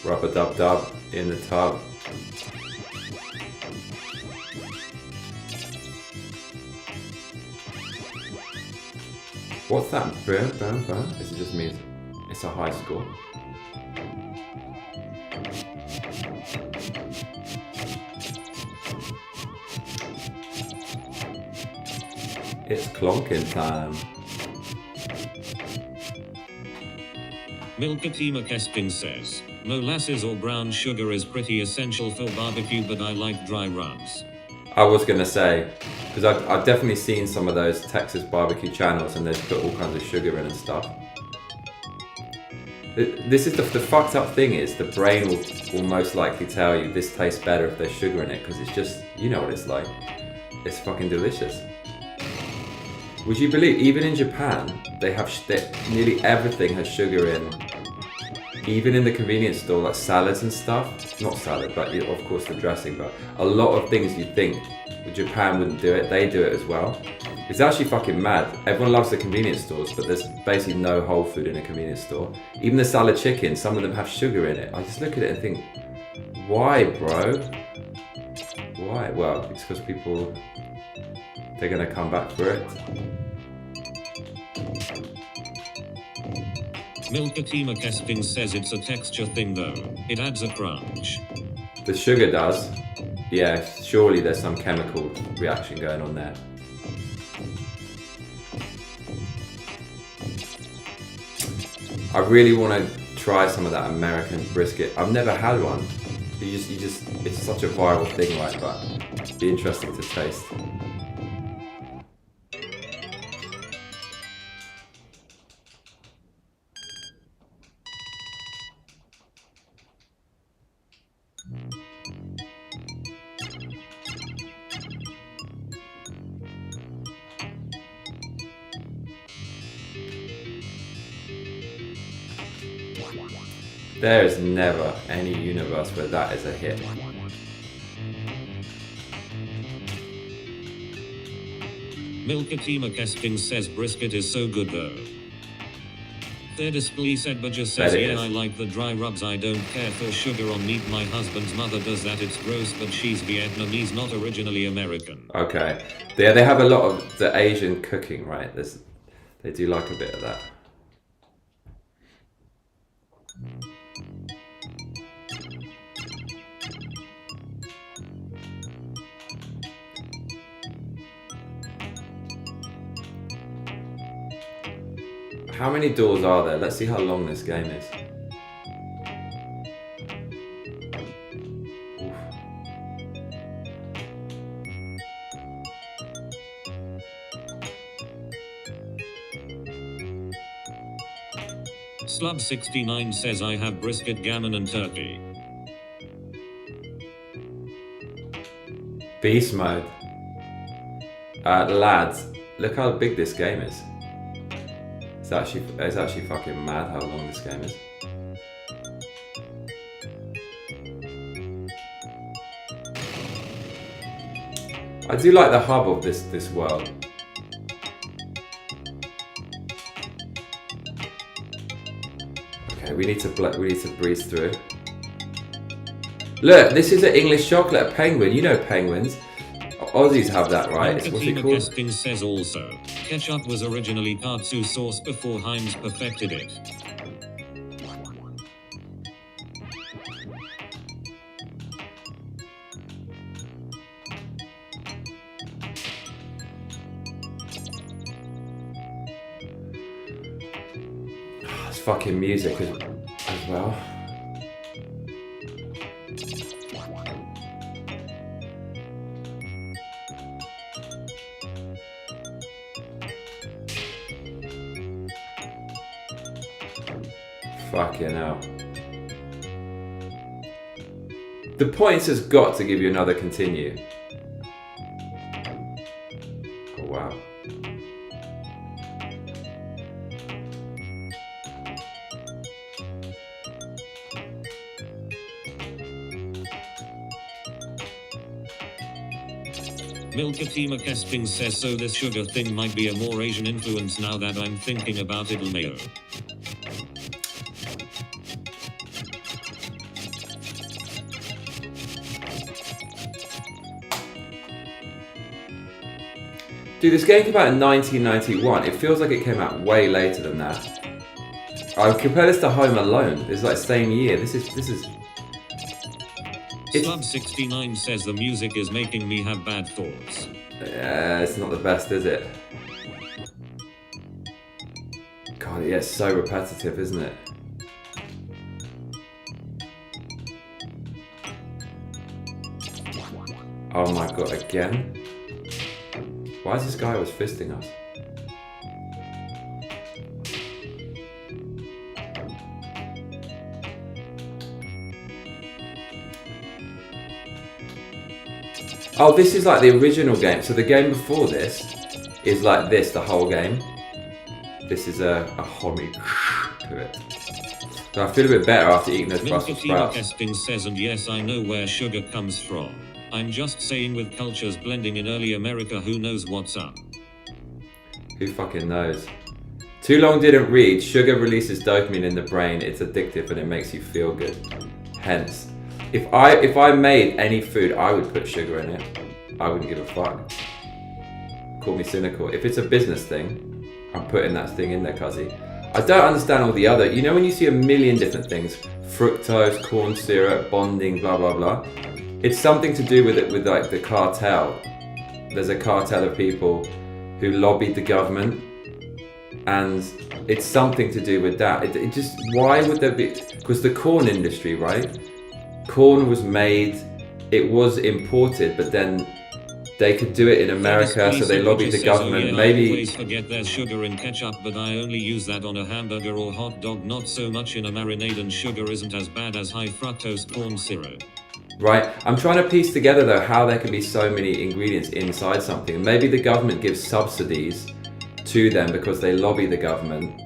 Rub-a-dub-dub in the tub. What's that? Burn, burn, burn? Is it just me? It's a high score. It's clonking time. Milkatima Kesting says, molasses or brown sugar is pretty essential for barbecue, but I like dry rubs. I was gonna say, because I've definitely seen some of those Texas barbecue channels and they've put all kinds of sugar in and stuff. This is the fucked up thing is the brain will most likely tell you this tastes better if there's sugar in it, because it's just, you know what it's like. It's fucking delicious. Would you believe, even in Japan, nearly everything has sugar in. Even in the convenience store, like salads and stuff. Not salad, but of course the dressing, but a lot of things you'd think Japan wouldn't do it, they do it as well. It's actually fucking mad. Everyone loves the convenience stores, but there's basically no whole food in a convenience store. Even the salad chicken, some of them have sugar in it. I just look at it and think, why, bro? Why? Well, it's because people, they're gonna come back for it. Milkatima Kesting says it's a texture thing though. It adds a crunch. The sugar does. Yeah, surely there's some chemical reaction going on there. I really want to try some of that American brisket. I've never had one. It's such a viral thing, right? But it'd be interesting to taste. There is never any universe where that is a hit. Milkatima Kesting says brisket is so good though. Police Edberger says, yeah, I like the dry rubs, I don't care for sugar on meat, my husband's mother does that, it's gross, but she's Vietnamese, not originally American. Okay, yeah, they have a lot of the Asian cooking, right? They do like a bit of that. How many doors are there? Let's see how long this game is. Oof. Slub69 says I have brisket, gammon and turkey. Beast mode. Lads, look how big this game is. It's actually fucking mad how long this game is. I do like the hub of this world. Okay, we need to breeze through. Look, this is an English chocolate, a penguin. You know penguins. Aussies have that, right? It's what's it called? Casting says also, ketchup was originally katsu sauce before Heinz perfected it. It's fucking music as well. Fucking hell. The points has got to give you another continue. Oh wow. Milkatima Kesting says so this sugar thing might be a more Asian influence now that I'm thinking about it, LMAO. Dude, this game came out in 1991. It feels like it came out way later than that. I compare this to Home Alone. It's like same year. This is. ᴅᴪ9 says the music is making me have bad thoughts. Yeah, it's not the best, is it? God, yeah, it's so repetitive, isn't it? Oh my god, again? Why is this guy always fisting us? Oh, this is like the original game. So the game before this is like this, the whole game. This is a homage to it. So I feel a bit better after eating those Brussels sprouts. Testing says, and yes, I know where sugar comes from. I'm just saying with cultures blending in early America, who knows what's up? Who fucking knows? Too long didn't read. Sugar releases dopamine in the brain. It's addictive and it makes you feel good. Hence, if I made any food, I would put sugar in it. I wouldn't give a fuck. Call me cynical. If it's a business thing, I'm putting that thing in there, cuzzy. I don't understand all the other, you know when you see a million different things, fructose, corn syrup, bonding, blah, blah, blah. It's something to do with it, with like the cartel. There's a cartel of people who lobbied the government, and it's something to do with that. It just, why would there be, because the corn industry, right? Corn was made, it was imported, but then they could do it in America, so they lobbied the government. Oh, yeah, maybe. I always forget there's sugar in ketchup, but I only use that on a hamburger or hot dog, not so much in a marinade, and sugar isn't as bad as high fructose corn syrup. Right, I'm trying to piece together though how there can be so many ingredients inside something. Maybe the government gives subsidies to them because they lobby the government,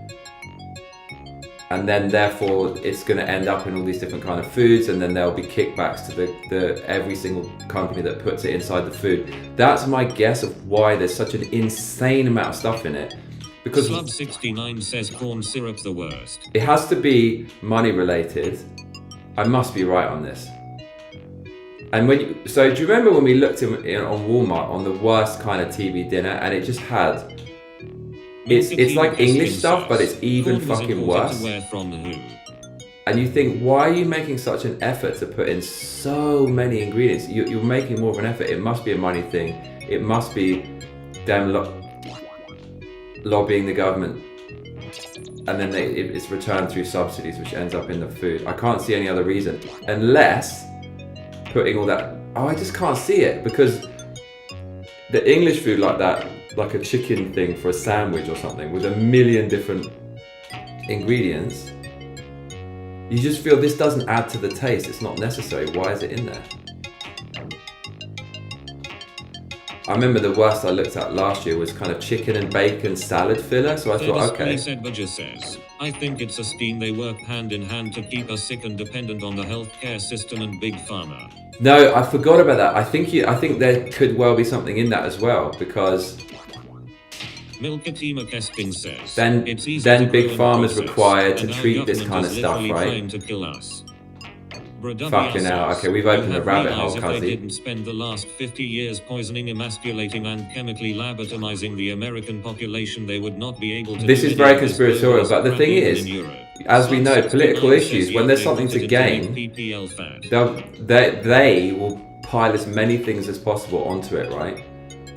and then therefore it's going to end up in all these different kind of foods, and then there'll be kickbacks to the every single company that puts it inside the food. That's my guess of why there's such an insane amount of stuff in it. Because ᴅᴪ9 says corn syrup's the worst. It has to be money related. I must be right on this. And so do you remember when we looked on Walmart on the worst kind of TV dinner, and it just had, it's like English stuff, but it's even fucking worse. And you think, why are you making such an effort to put in so many ingredients? You're making more of an effort. It must be a money thing. It must be them lobbying the government, and then it's returned through subsidies, which ends up in the food. I can't see any other reason, unless putting all that. Oh, I just can't see it, because the English food like that, like a chicken thing for a sandwich or something with a million different ingredients, you just feel this doesn't add to the taste. It's not necessary. Why is it in there? I remember the worst I looked at last year was kind of chicken and bacon salad filler. So I thought, okay. Budget says, I think it's a scheme they work hand in hand to keep us sick and dependent on the healthcare system and big pharma. No, I forgot about that. I think there could well be something in that as well, because Milkatima Kesting says, then big pharma is required to treat this kind of stuff, right? To kill us. Fucking hell. Okay, we've opened a rabbit hole, If they Cuzzy. didn't spend the last 50 years poisoning, emasculating and chemically lobotomizing the American population, they would not be able to... This is very conspiratorial, but the thing is, as we know, political issues, when there's something to gain, they will pile as many things as possible onto it, right?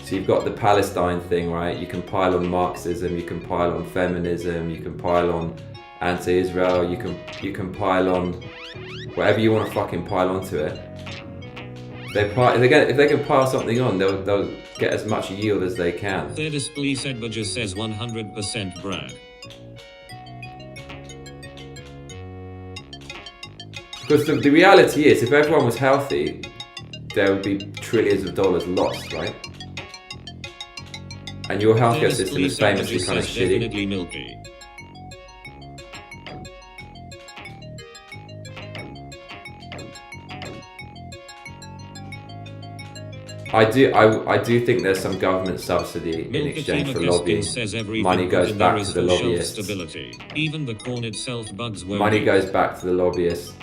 So you've got the Palestine thing, right? You can pile on Marxism, you can pile on feminism, you can pile on anti-Israel, you can pile on whatever you want to fucking pile onto it. If they can pile something on, they'll get as much yield as they can. Thirdest police Edberger says 100% Brad. Because the reality is, if everyone was healthy, there would be trillions of dollars lost, right? And your healthcare system is famously kind of shitty. Definitely milky. I do think there's some government subsidy in exchange for lobbying. Money goes back to the lobbyists. Even the corn itself bugs money goes back to the lobbyists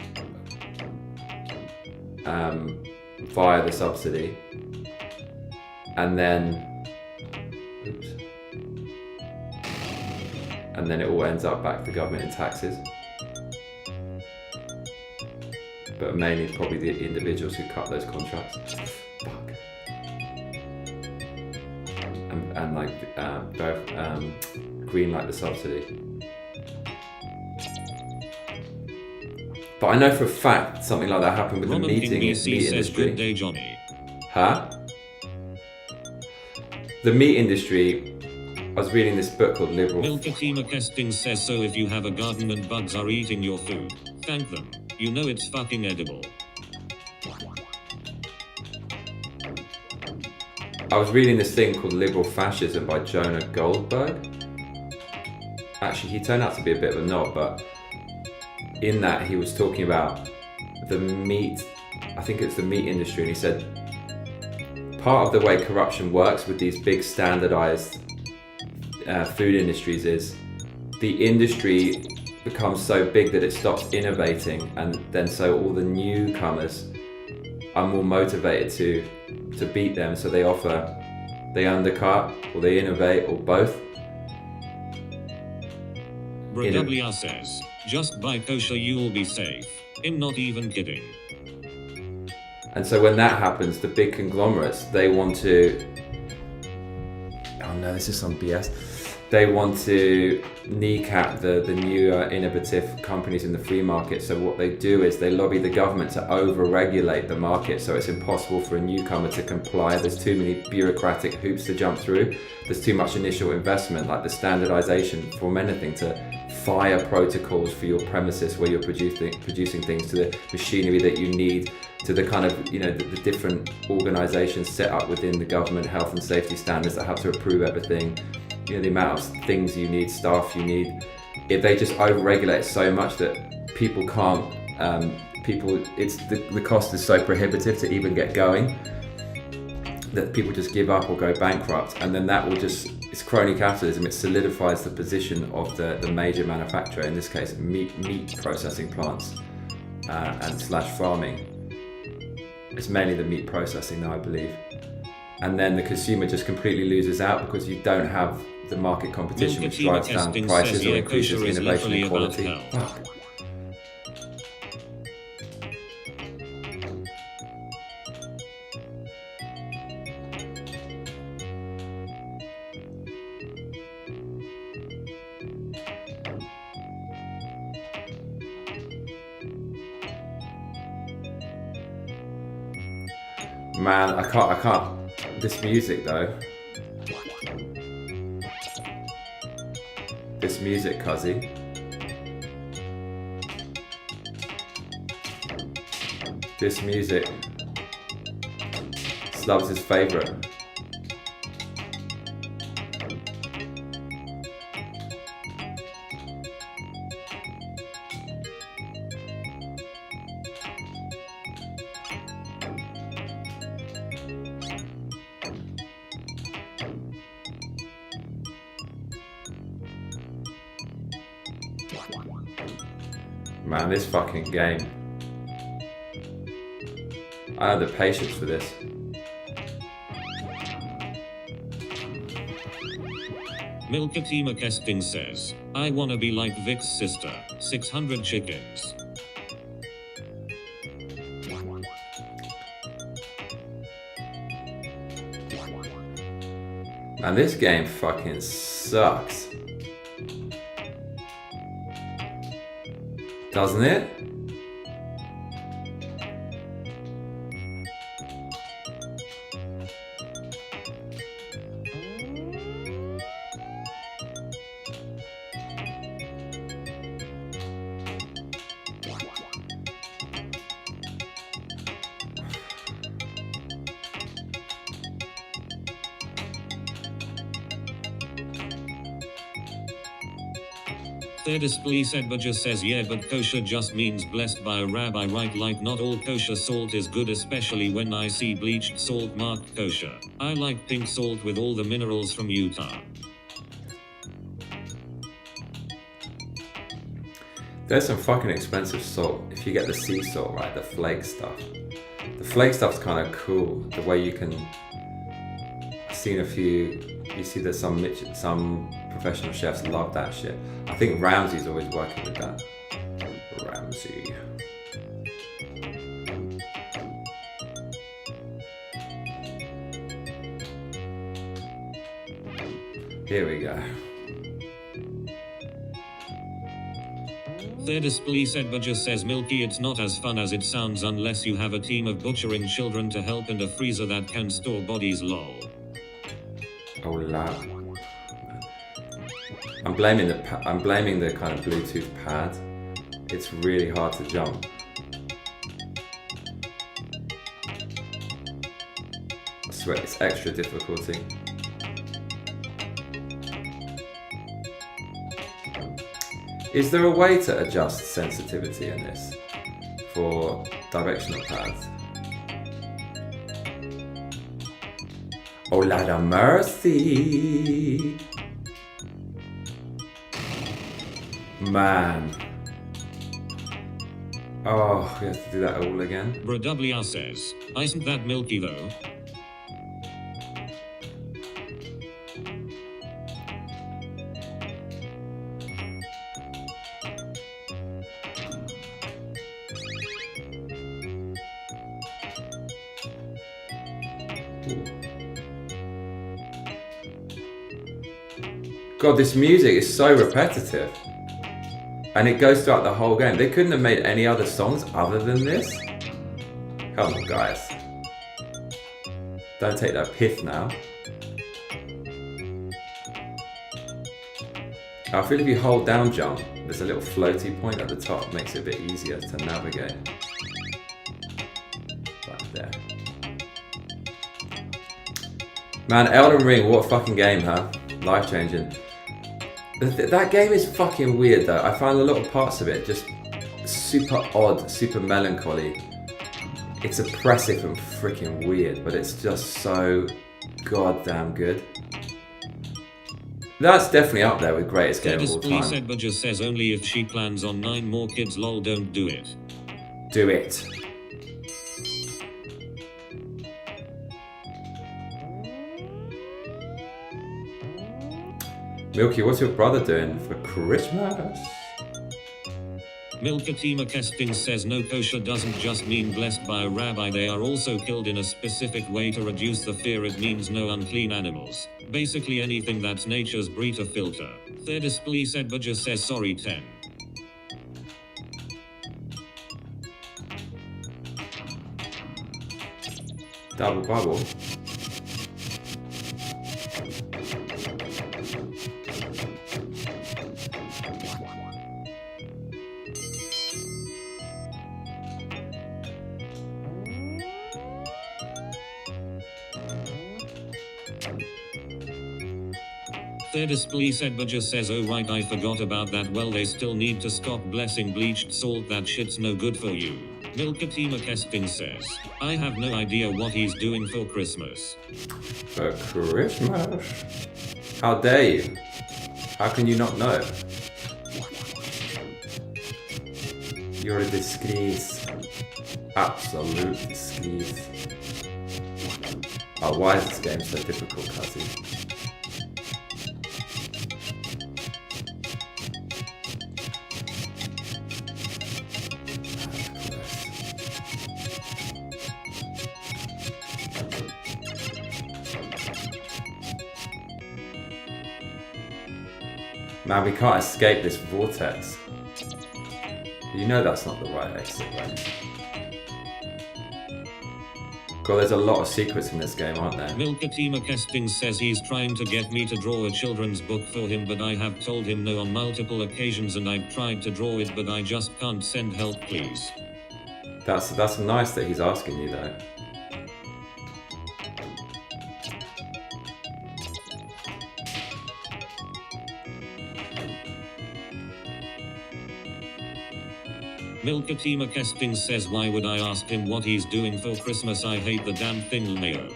via the subsidy, and then it all ends up back to government in taxes. But mainly probably the individuals who cut those contracts. Fuck. And like green light the subsidy. But I know for a fact something like that happened with the meat industry. Good day, Johnny. Huh? The meat industry. I was reading this book called Liberal. Milkatima Kesting says, so if you have a garden and bugs are eating your food, thank them. You know it's fucking edible. I was reading this thing called Liberal Fascism by Jonah Goldberg. Actually, he turned out to be a bit of a knob, but in that he was talking about the meat, I think it's the meat industry, and he said part of the way corruption works with these big standardized food industries is the industry becomes so big that it stops innovating, and then so all the newcomers are more motivated to beat them, so they undercut or they innovate or both. WR says, just buy kosher, you'll be safe. I'm not even kidding. And so when that happens, the big conglomerates, they want to, oh no, this is some BS. They want to kneecap the newer innovative companies in the free market. So what they do is they lobby the government to over-regulate the market, so it's impossible for a newcomer to comply. There's too many bureaucratic hoops to jump through. There's too much initial investment, like the standardization from anything to fire protocols for your premises where you're producing things, to the machinery that you need, to the kind of, the different organizations set up within the government, health and safety standards that have to approve everything. The amount of things you need, staff you need. If they just over-regulate so much that people can't, the cost is so prohibitive to even get going that people just give up or go bankrupt, and then that will just, it's crony capitalism. It solidifies the position of the major manufacturer, in this case meat processing plants and / farming. It's mainly the meat processing now, I believe. And then the consumer just completely loses out because you don't have the market competition, which drives down prices or increases innovation and quality. Man, I can't. This music though. This music, Cuzzy. This music. Slubs' favourite. Man, this fucking game. I have the patience for this. Milkatima Kesting says, I wanna be like Vic's sister, 600 chickens. Man, this game fucking sucks. Doesn't it? Thirdest Police Edberger says yeah, but kosher just means blessed by a rabbi, right? Like not all kosher salt is good, especially when I see bleached salt marked kosher. I like pink salt with all the minerals from Utah. There's some fucking expensive salt if you get the sea salt, right? The flake stuff. The flake stuff's kind of cool. The way you can. I've seen a few. You see, there's some professional chefs love that shit. I think Ramsey's always working with that. Ramsey. Here we go. Thirdest Police Edberger says Milky, it's not as fun as it sounds unless you have a team of butchering children to help and a freezer that can store bodies, lol. Oh la. I'm blaming the kind of Bluetooth pad. It's really hard to jump. I swear it's extra difficulty. Is there a way to adjust sensitivity in this for directional pads? Oh, Lord of mercy. Man. Oh, we have to do that all again. Brodublia says, isn't that milky though? God, this music is so repetitive. And it goes throughout the whole game. They couldn't have made any other songs other than this? Come on, guys. Don't take that piff now. I feel if you hold down jump, there's a little floaty point at the top, makes it a bit easier to navigate. Right there. Man, Elden Ring, what a fucking game, huh? Life changing. That game is fucking weird though. I found a lot of parts of it just super odd, super melancholy. It's oppressive and freaking weird, but it's just so goddamn good. That's definitely up there with greatest game of all time. Police Edberger says only if she plans on 9 more kids, lol, don't do it. Do it. Milky, what's your brother doing for Christmas? Milkatima Kesting says no, kosher doesn't just mean blessed by a rabbi, they are also killed in a specific way to reduce the fear. It means no unclean animals. Basically anything that's nature's breeder filter. Thirdest Police Edberger says sorry 10. Double bubble. Thirdest Police Edberger says oh right, I forgot about that. Well, they still need to stop blessing bleached salt, that shit's no good for you. Milkatima Kesting says, I have no idea what he's doing for Christmas. For Christmas? How dare you? How can you not know? You're a disgrace. Absolute disgrace. Oh, why is this game so difficult, Cuzzy? Man, we can't escape this vortex. You know that's not the right exit, right? God, there's a lot of secrets in this game, aren't there? Milkatima Casting says he's trying to get me to draw a children's book for him, but I have told him no on multiple occasions, and I've tried to draw it, but I just can't. Send help, please. That's nice that he's asking you, though. Milkatima Casting says, why would I ask him what he's doing for Christmas? I hate the damn thing, Leo.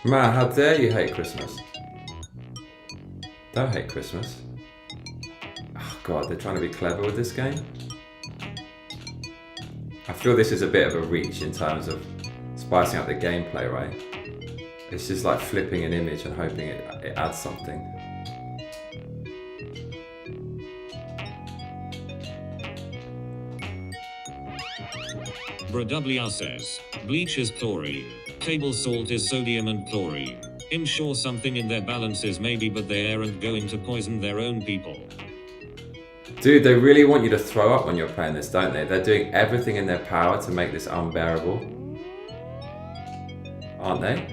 Man, how dare you hate Christmas? Don't hate Christmas. Oh God, they're trying to be clever with this game. I feel this is a bit of a reach in terms of spicing up the gameplay, right? It's just like flipping an image and hoping it adds something. BrWR says, bleach is chlorine, table salt is sodium and chlorine. I'm sure something in their balances maybe, but they aren't going to poison their own people. Dude, they really want you to throw up when you're playing this, don't they? They're doing everything in their power to make this unbearable. Aren't they?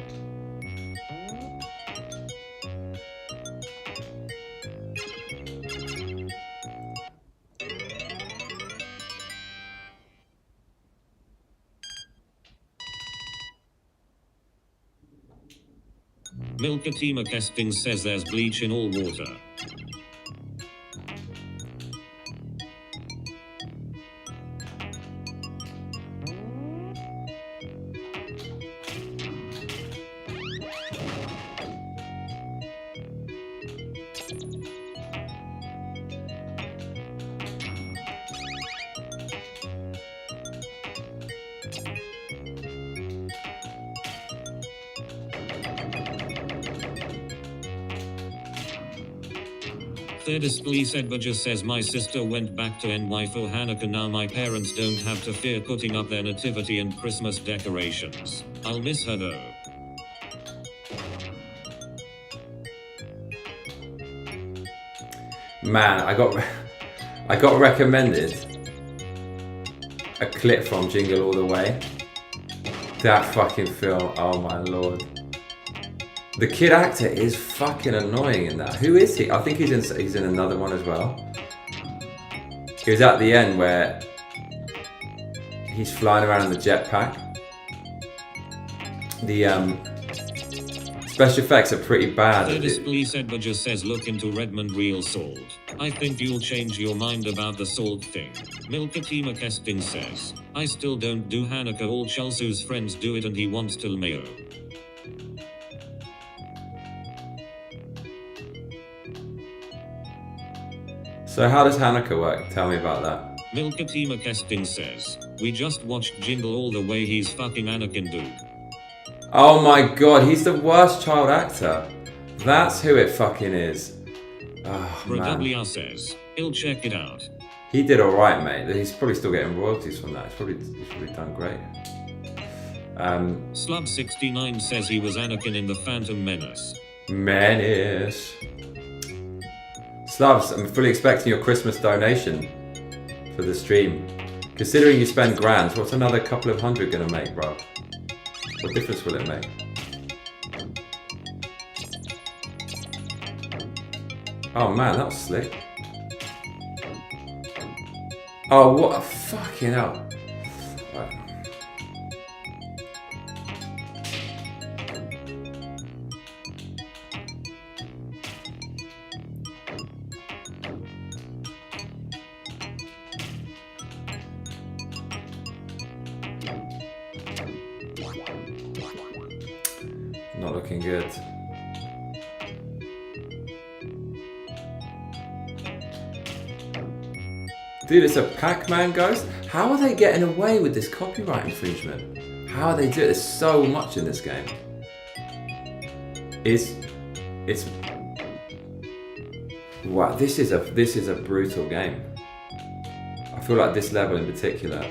Milkatima Casting says there's bleach in all water. Police Edberger says, my sister went back to NY for Hanukkah. Now my parents don't have to fear putting up their nativity and Christmas decorations. I'll miss her though. Man, I got recommended a clip from Jingle All the Way. That fucking film, oh my lord. The kid actor is fucking annoying in that. Who is he? I think he's in another one as well. He was at the end where he's flying around in the jetpack. The special effects are pretty bad. Police Edberger says, look into Redmond real salt. I think you'll change your mind about the salt thing. Milkatima Casting says, I still don't do Hanukkah. All ᴅᴪᴛ's friends do it and he wants to Mayo. So how does Hanukkah work? Tell me about that. Milkatima Casting says, we just watched Jingle All the Way. He's fucking Anakin, dude. Oh my god, he's the worst child actor. That's who it fucking is. Oh, BrWR says, he'll check it out. He did alright, mate. He's probably still getting royalties from that. He's probably done great. Slub69 says he was Anakin in The Phantom Menace. Menace. Slubs, I'm fully expecting your Christmas donation for the stream. Considering you spend grand, what's another couple of hundred gonna make, bro? What difference will it make? Oh man, that was slick. Oh, what a fucking hell. Right. Not looking good. Dude, it's a Pac-Man ghost? How are they getting away with this copyright infringement? How are they doing it? There's so much in this game. It's wow, this is a brutal game. I feel like this level in particular.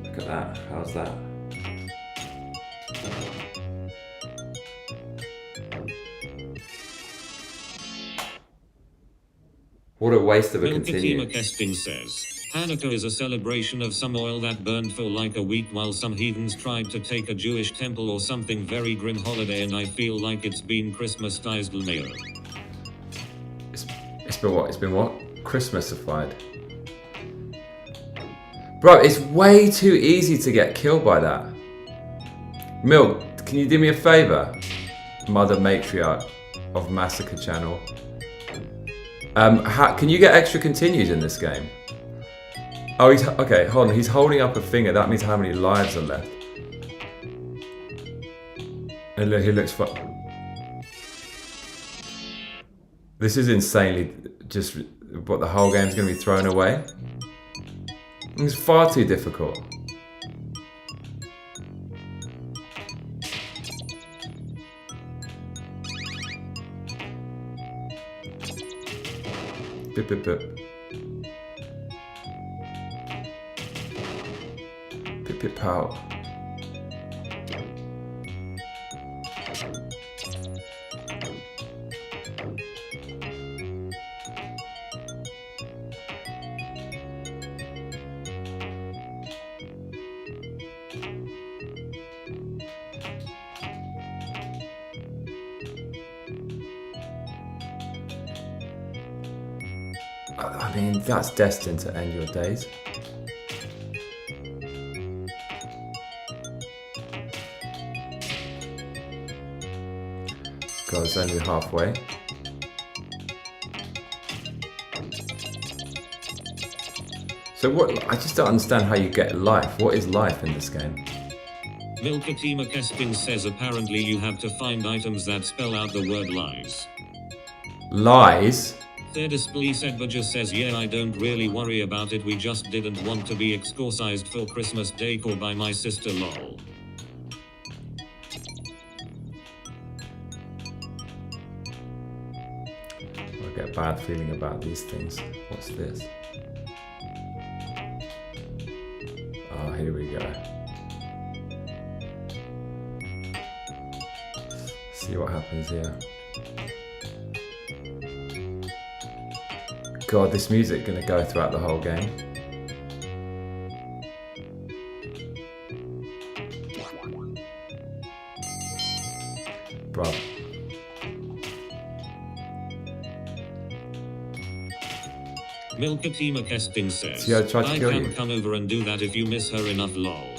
Look at that. How's that? What a waste of a continue. Testing says, Hanukkah is a celebration of some oil that burned for like a week while some heathens tried to take a Jewish temple or something very grim holiday, and I feel like it's been Christmasized Lmao. It's been what? It's been what? Christmasified. Bro, it's way too easy to get killed by that. Milk, can you do me a favor? Mother matriarch of Massacre channel. Can you get extra continues in this game? Oh, okay, hold on. He's holding up a finger. That means how many lives are left. And look, he looks fun. This is insanely just what the whole game's going to be thrown away. It's far too difficult. Bip, bip, bip. Pip, pip, pow. I mean, that's destined to end your days. God, it's only halfway. So what? I just don't understand how you get life. What is life in this game? Milkatima Kesting says apparently you have to find items that spell out the word lies. Lies? Display Sedbaja says, yeah, I don't really worry about it, we just didn't want to be exorcised for Christmas decor by my sister lol. I get a bad feeling about these things. What's this? Oh, here we go. See what happens here. God, this music gonna go throughout the whole game. Bro. Milkatima Kesting says, See, I tried to I kill can you. come over and do that if you miss her enough lol.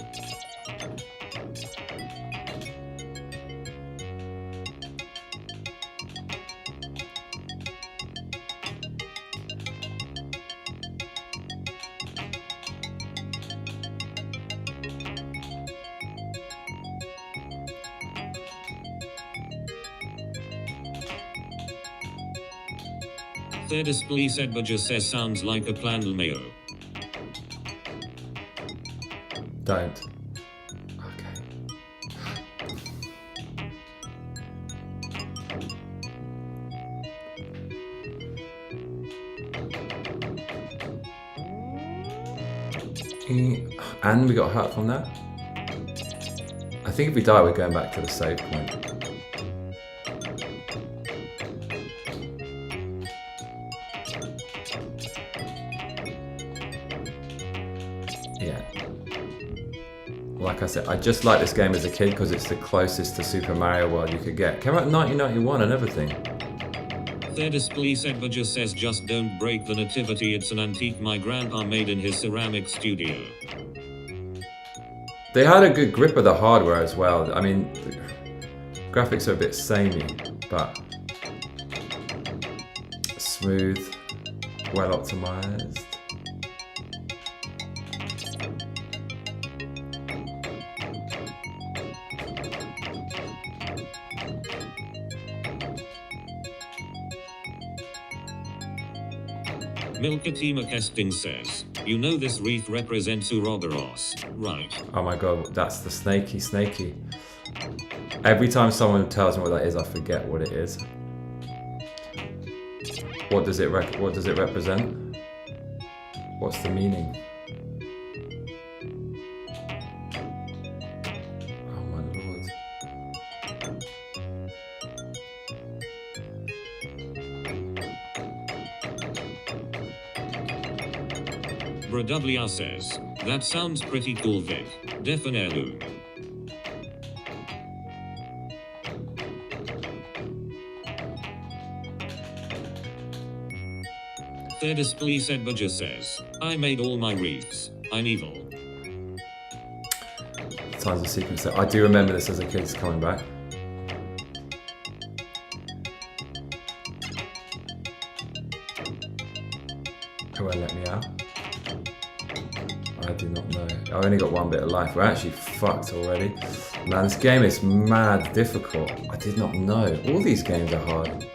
Display Sedbaja says, sounds like a plan Lmao. Don't. Okay. And we got hurt from that. I think if we die, we're going back to the save point. Yeah. Like I said, I just like this game as a kid because it's the closest to Super Mario World you could get. Came out in 1991 and everything. Display Sedbaja says, just don't break the nativity, it's an antique my grandpa made in his ceramic studio. They had a good grip of the hardware as well. I mean, the graphics are a bit samey, but smooth, well optimized. Milkatima Kesting says, you know this wreath represents Ouroboros, right? Oh my god, that's the snaky. Every time someone tells me what that is, I forget what it is. What does it represent? What's the meaning? Oh my lord. Bradublia says, that sounds pretty cool, Vic. Definitely. Thirdest Police Edbudger says, I made all my wreaths. I'm evil. Times of sequence. I do remember this as a kid coming back. Who won't let me out? I do not know. I only got one bit of life. We're actually fucked already. Man, this game is mad difficult. I did not know. All these games are hard.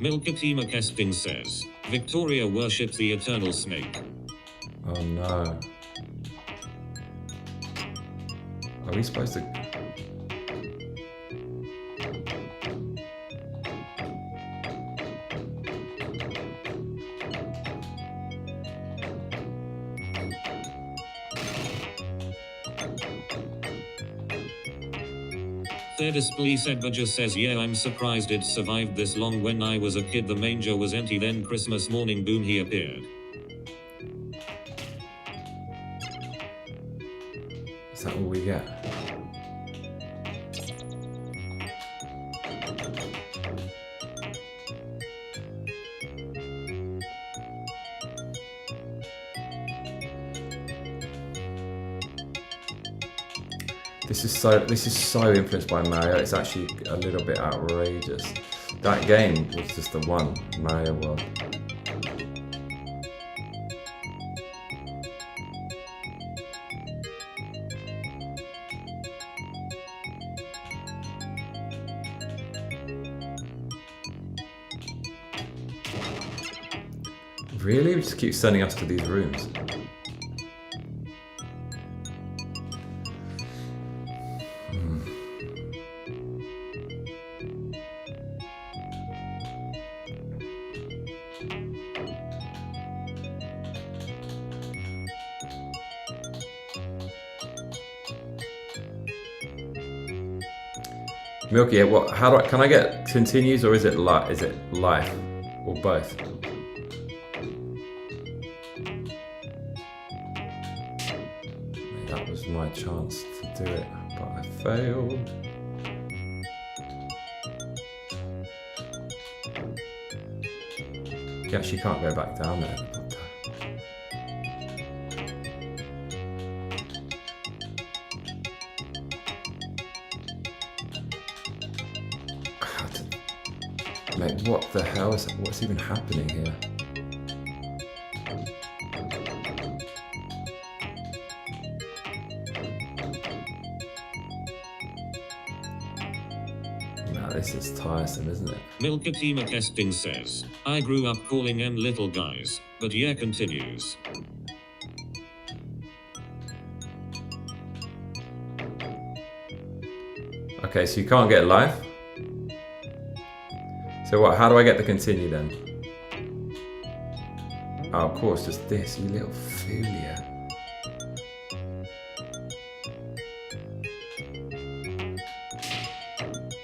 Milkatima Kesting says, Victoria worships the eternal snake. Oh no. Are we supposed to... Thirdest Police Edbudger says, yeah, I'm surprised it survived this long. When I was a kid the manger was empty, then Christmas morning boom he appeared. Is that all we get? This is so influenced by Mario. It's actually a little bit outrageous. That game was just the one Mario World. Really? It just keeps sending us to these rooms. Milky, what? How do I? Can I get continues or is it life or both? That was my chance to do it, but I failed. You actually can't go back down there. Mate, what the hell is what's even happening here? Nah, this is tiresome, isn't it? Milkatima Kesting says, I grew up calling them little guys, but yeah continues. Okay, so you can't get life? So what, how do I get the continue then? Oh, of course, just this, you little foolia.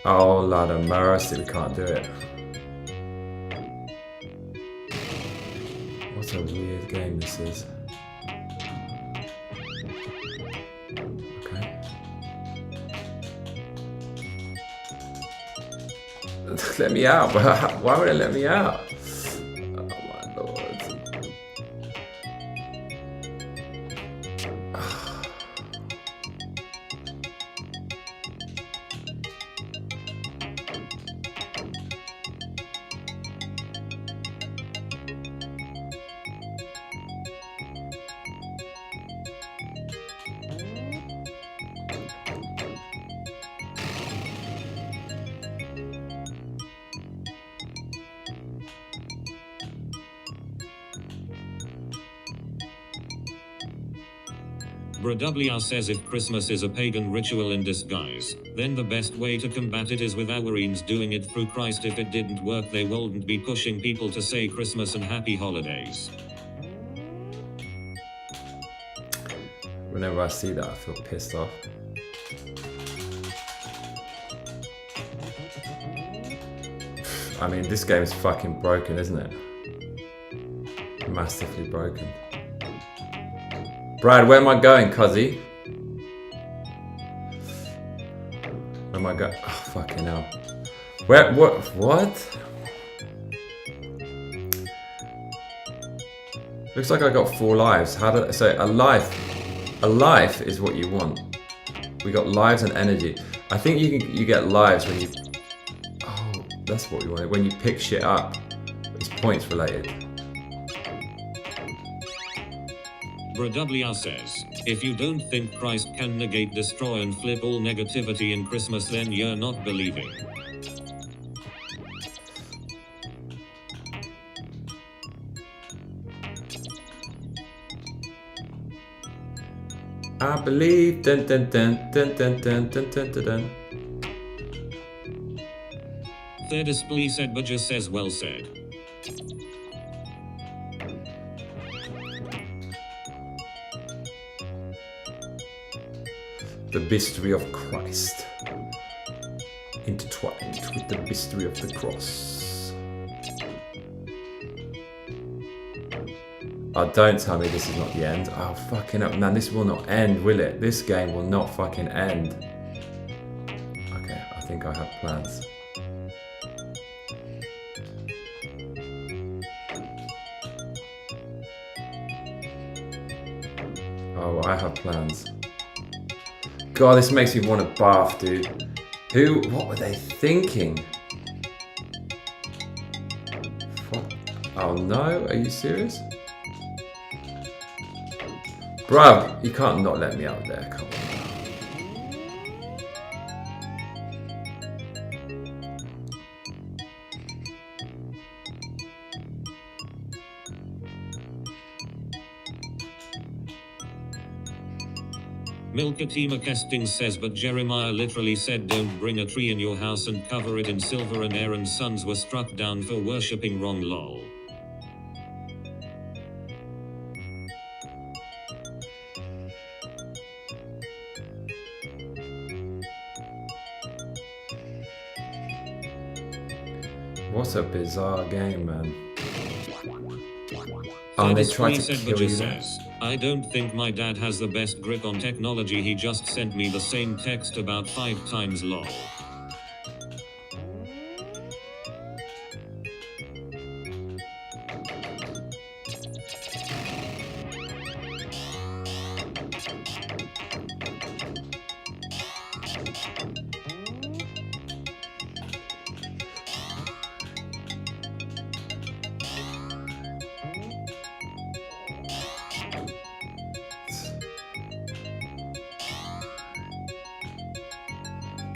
Oh, Lord of mercy, we can't do it. What a weird game this is. Let me out, but why would it let me out? Oh my lord. Bradublia says if Christmas is a pagan ritual in disguise, then the best way to combat it is with Oureens doing it through Christ. If it didn't work, they wouldn't be pushing people to say Christmas and happy holidays. Whenever I see that, I feel pissed off. I mean, this game is fucking broken, isn't it? Massively broken. Brad, where am I going, cuzzy? Where am I going? Oh, fucking hell. Where, what? Looks like I got 4 lives. How did, so a life is what you want. We got lives and energy. I think you get lives when you, oh, that's what we wanted. When you pick shit up, it's points related. Bradublia says, if you don't think Christ can negate, destroy and flip all negativity in Christmas, then you're not believing. I believe. Dun, dun, dun, dun, dun, dun, dun, dun, dun, dun. ᴘᴘ1 says well said. The mystery of Christ, intertwined with the mystery of the cross. Oh, don't tell me this is not the end. Oh, fucking up, man, this will not end, will it? This game will not fucking end. Okay, I think I have plans. Oh, I have plans. God, this makes me want to bath, dude. What were they thinking? What? Oh no, are you serious? Bruv, you can't not let me out there, come on. Milkatima Casting says, but Jeremiah literally said don't bring a tree in your house and cover it in silver, and Aaron's sons were struck down for worshipping wrong, lol. What a bizarre game, man. Oh, they tried to kill you. Says, I don't think my dad has the best grip on technology. He just sent me the same text about 5 times, lol.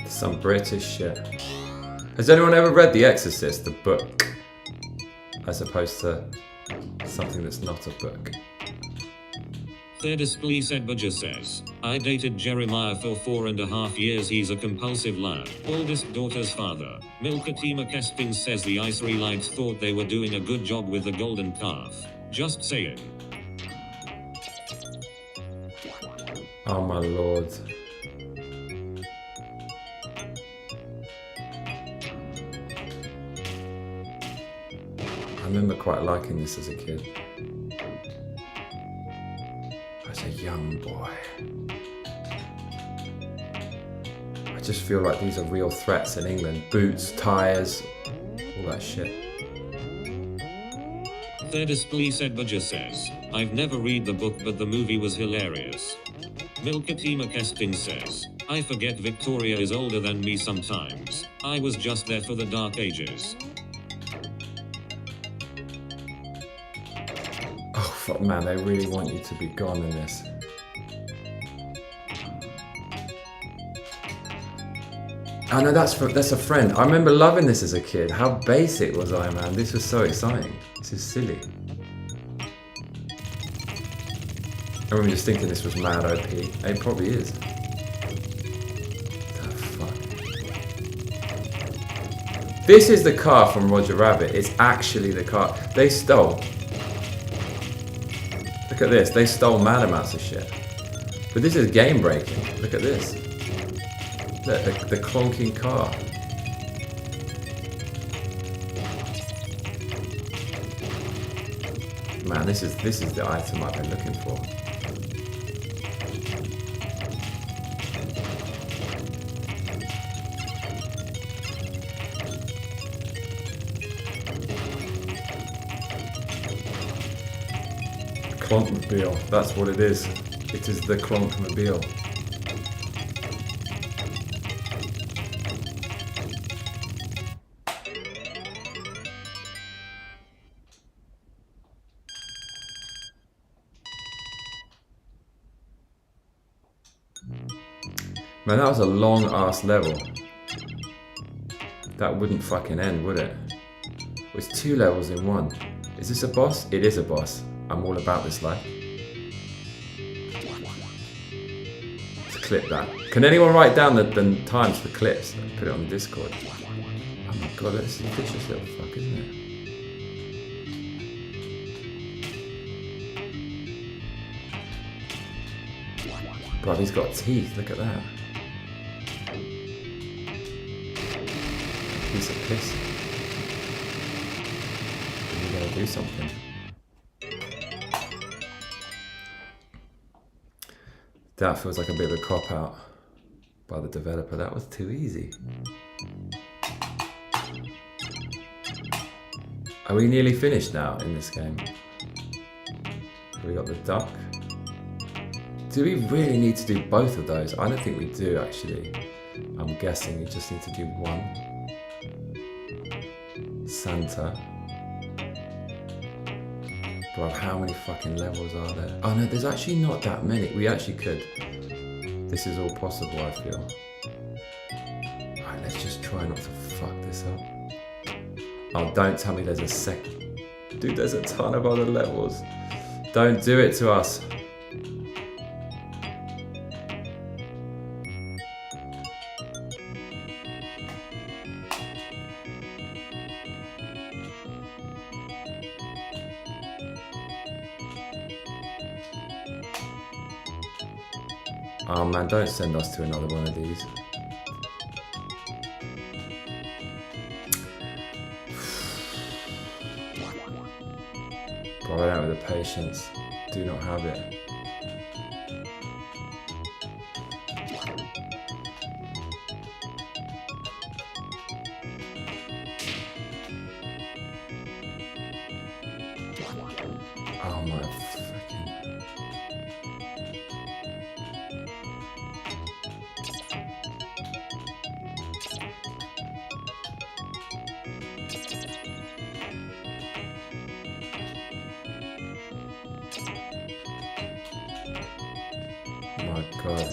Some British shit. Has anyone ever read The Exorcist, the book? As opposed to something that's not a book. ᴘᴘ1 says, I dated Jeremiah for 4.5 years. He's a compulsive liar. Oldest daughter's father. Milkatima Casting says the Israelites thought they were doing a good job with the golden calf. Just saying. Oh my lord. I remember quite liking this as a kid. As a young boy. I just feel like these are real threats in England. Boots, tyres, all that shit. ᴘᴘ1 says, I've never read the book, but the movie was hilarious. Milkatima Casting says, I forget Victoria is older than me sometimes. I was just there for the dark ages. Oh fuck, man, they really want you to be gone in this. Oh no, that's a friend. I remember loving this as a kid. How basic was I, man? This was so exciting. This is silly. remember just thinking this was mad OP. It probably is. The fuck? This is the car from Roger Rabbit. It's actually the car they stole. Look at this. They stole mad amounts of shit. But this is game breaking. Look at this. Look, the clonking car. Man, this is the item I've been looking for. Clonkmobile, that's what it is. It is the Clonkmobile. Man, that was a long ass level. That wouldn't fucking end, would it? It's 2 levels in 1. Is this a boss? It is a boss. I'm all about this life. Let's clip that. Can anyone write down the times for clips and put it on the Discord? Oh my god, that's a vicious little fuck, isn't it? Bro, he's got teeth, look at that. Piece of piss. You gotta do something. That feels like a bit of a cop-out by the developer. That was too easy. Are we nearly finished now in this game? We got the duck. Do we really need to do both of those? I don't think we do, actually. I'm guessing we just need to do one. Santa. Bro, how many fucking levels are there? Oh no, there's actually not that many. We actually could. This is all possible, I feel. Alright, let's just try not to fuck this up. Oh, don't tell me there's a second. Dude, there's a ton of other levels. Don't do it to us. Oh man, don't send us to another one of these. Bro, I don't have the patience. Do not have it. Oh my freaking... My god.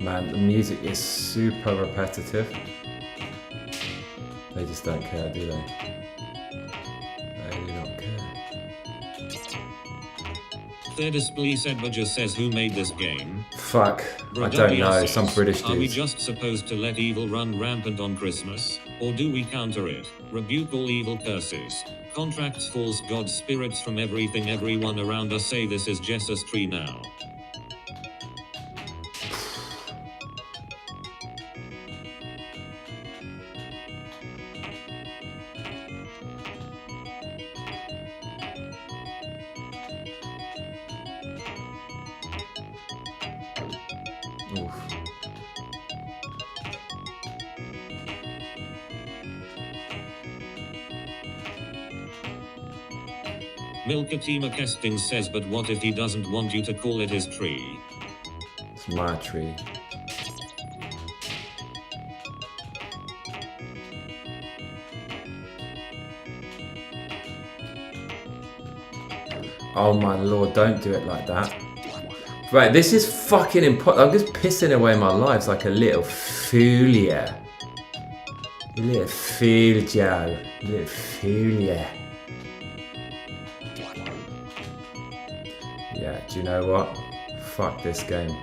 Man, the music is super repetitive. They just don't care, do they? They do not care. ᴘᴘ1 says, who made this game? Fuck, I don't know, some British Are we dudes. just supposed to let evil run rampant on Christmas? Or do we counter it? Rebuke all evil curses. Contracts false god spirits from everything everyone around us say this is Jesus tree now. Oof. Milkatima Kesting says, but what if he doesn't want you to call it his tree? It's my tree. Oh my lord, don't do it like that. Right, this is fucking impossible. I'm just pissing away my lives like a little fool, yeah. You little fool, Joe. You little fool, yeah. Yeah, do you know what? Fuck this game.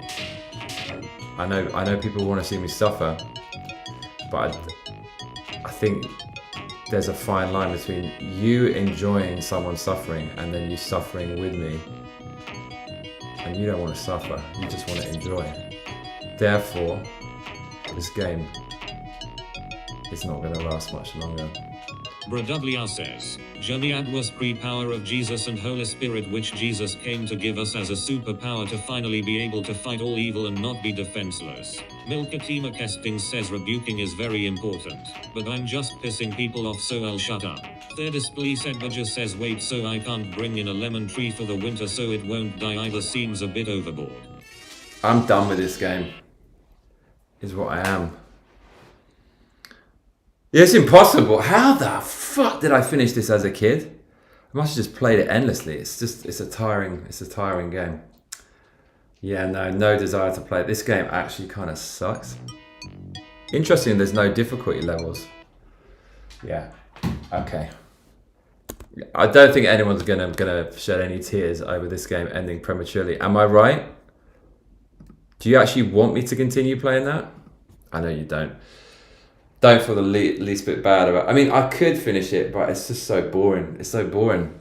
I know people want to see me suffer, but I think there's a fine line between you enjoying someone suffering and then you suffering with me. And you don't want to suffer, you just want to enjoy. Therefore, this game is not going to last much longer. Bradublia says, Joniad was pre-power of Jesus and Holy Spirit, which Jesus came to give us as a superpower to finally be able to fight all evil and not be defenseless. Milkatima Kesting says rebuking is very important, but I'm just pissing people off, so I'll shut up. Thirdisplay said Budger says wait, so I can't bring in a lemon tree for the winter so it won't die either, seems a bit overboard. I'm done with this game, is what I am. It's impossible. How the fuck did I finish this as a kid? I must have just played it endlessly. It's a tiring game. Yeah, no desire to play it. This game actually kind of sucks. Interesting, there's no difficulty levels. Yeah, okay. I don't think anyone's gonna shed any tears over this game ending prematurely. Am I right? Do you actually want me to continue playing that? I know you don't. Don't feel the least bit bad about it. I mean, I could finish it, but it's just so boring. It's so boring.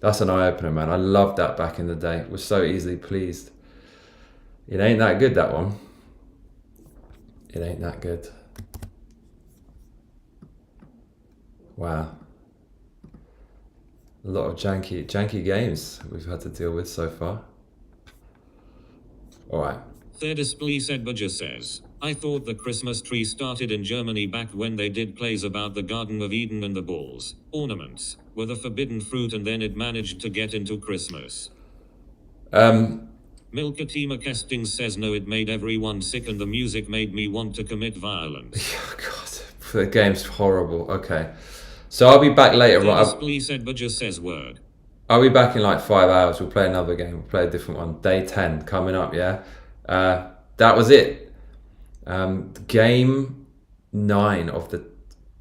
That's an eye-opener, man. I loved that back in the day. Was so easily pleased. It ain't that good, that one. It ain't that good. Wow. A lot of janky games we've had to deal with so far. Alright. Thirdisplay said Budger says, I thought the Christmas tree started in Germany back when they did plays about the Garden of Eden and the balls, ornaments, were the forbidden fruit, and then it managed to get into Christmas. Milkatima Kesting says no, it made everyone sick and the music made me want to commit violence. Oh, God, the game's horrible. Okay. So I'll be back later. Thirdisplay said Budger says word. I'll be back in like 5 hours. We'll play another game. We'll play a different one. Day 10 coming up, yeah? That was it. Game 9 of the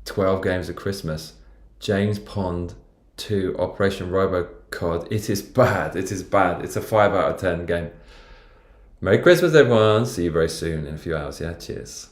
12 games of Christmas. James Pond 2 Operation RoboCod. It is bad. It is bad. It's a 5 out of 10 game. Merry Christmas, everyone. See you very soon in a few hours. Yeah, cheers.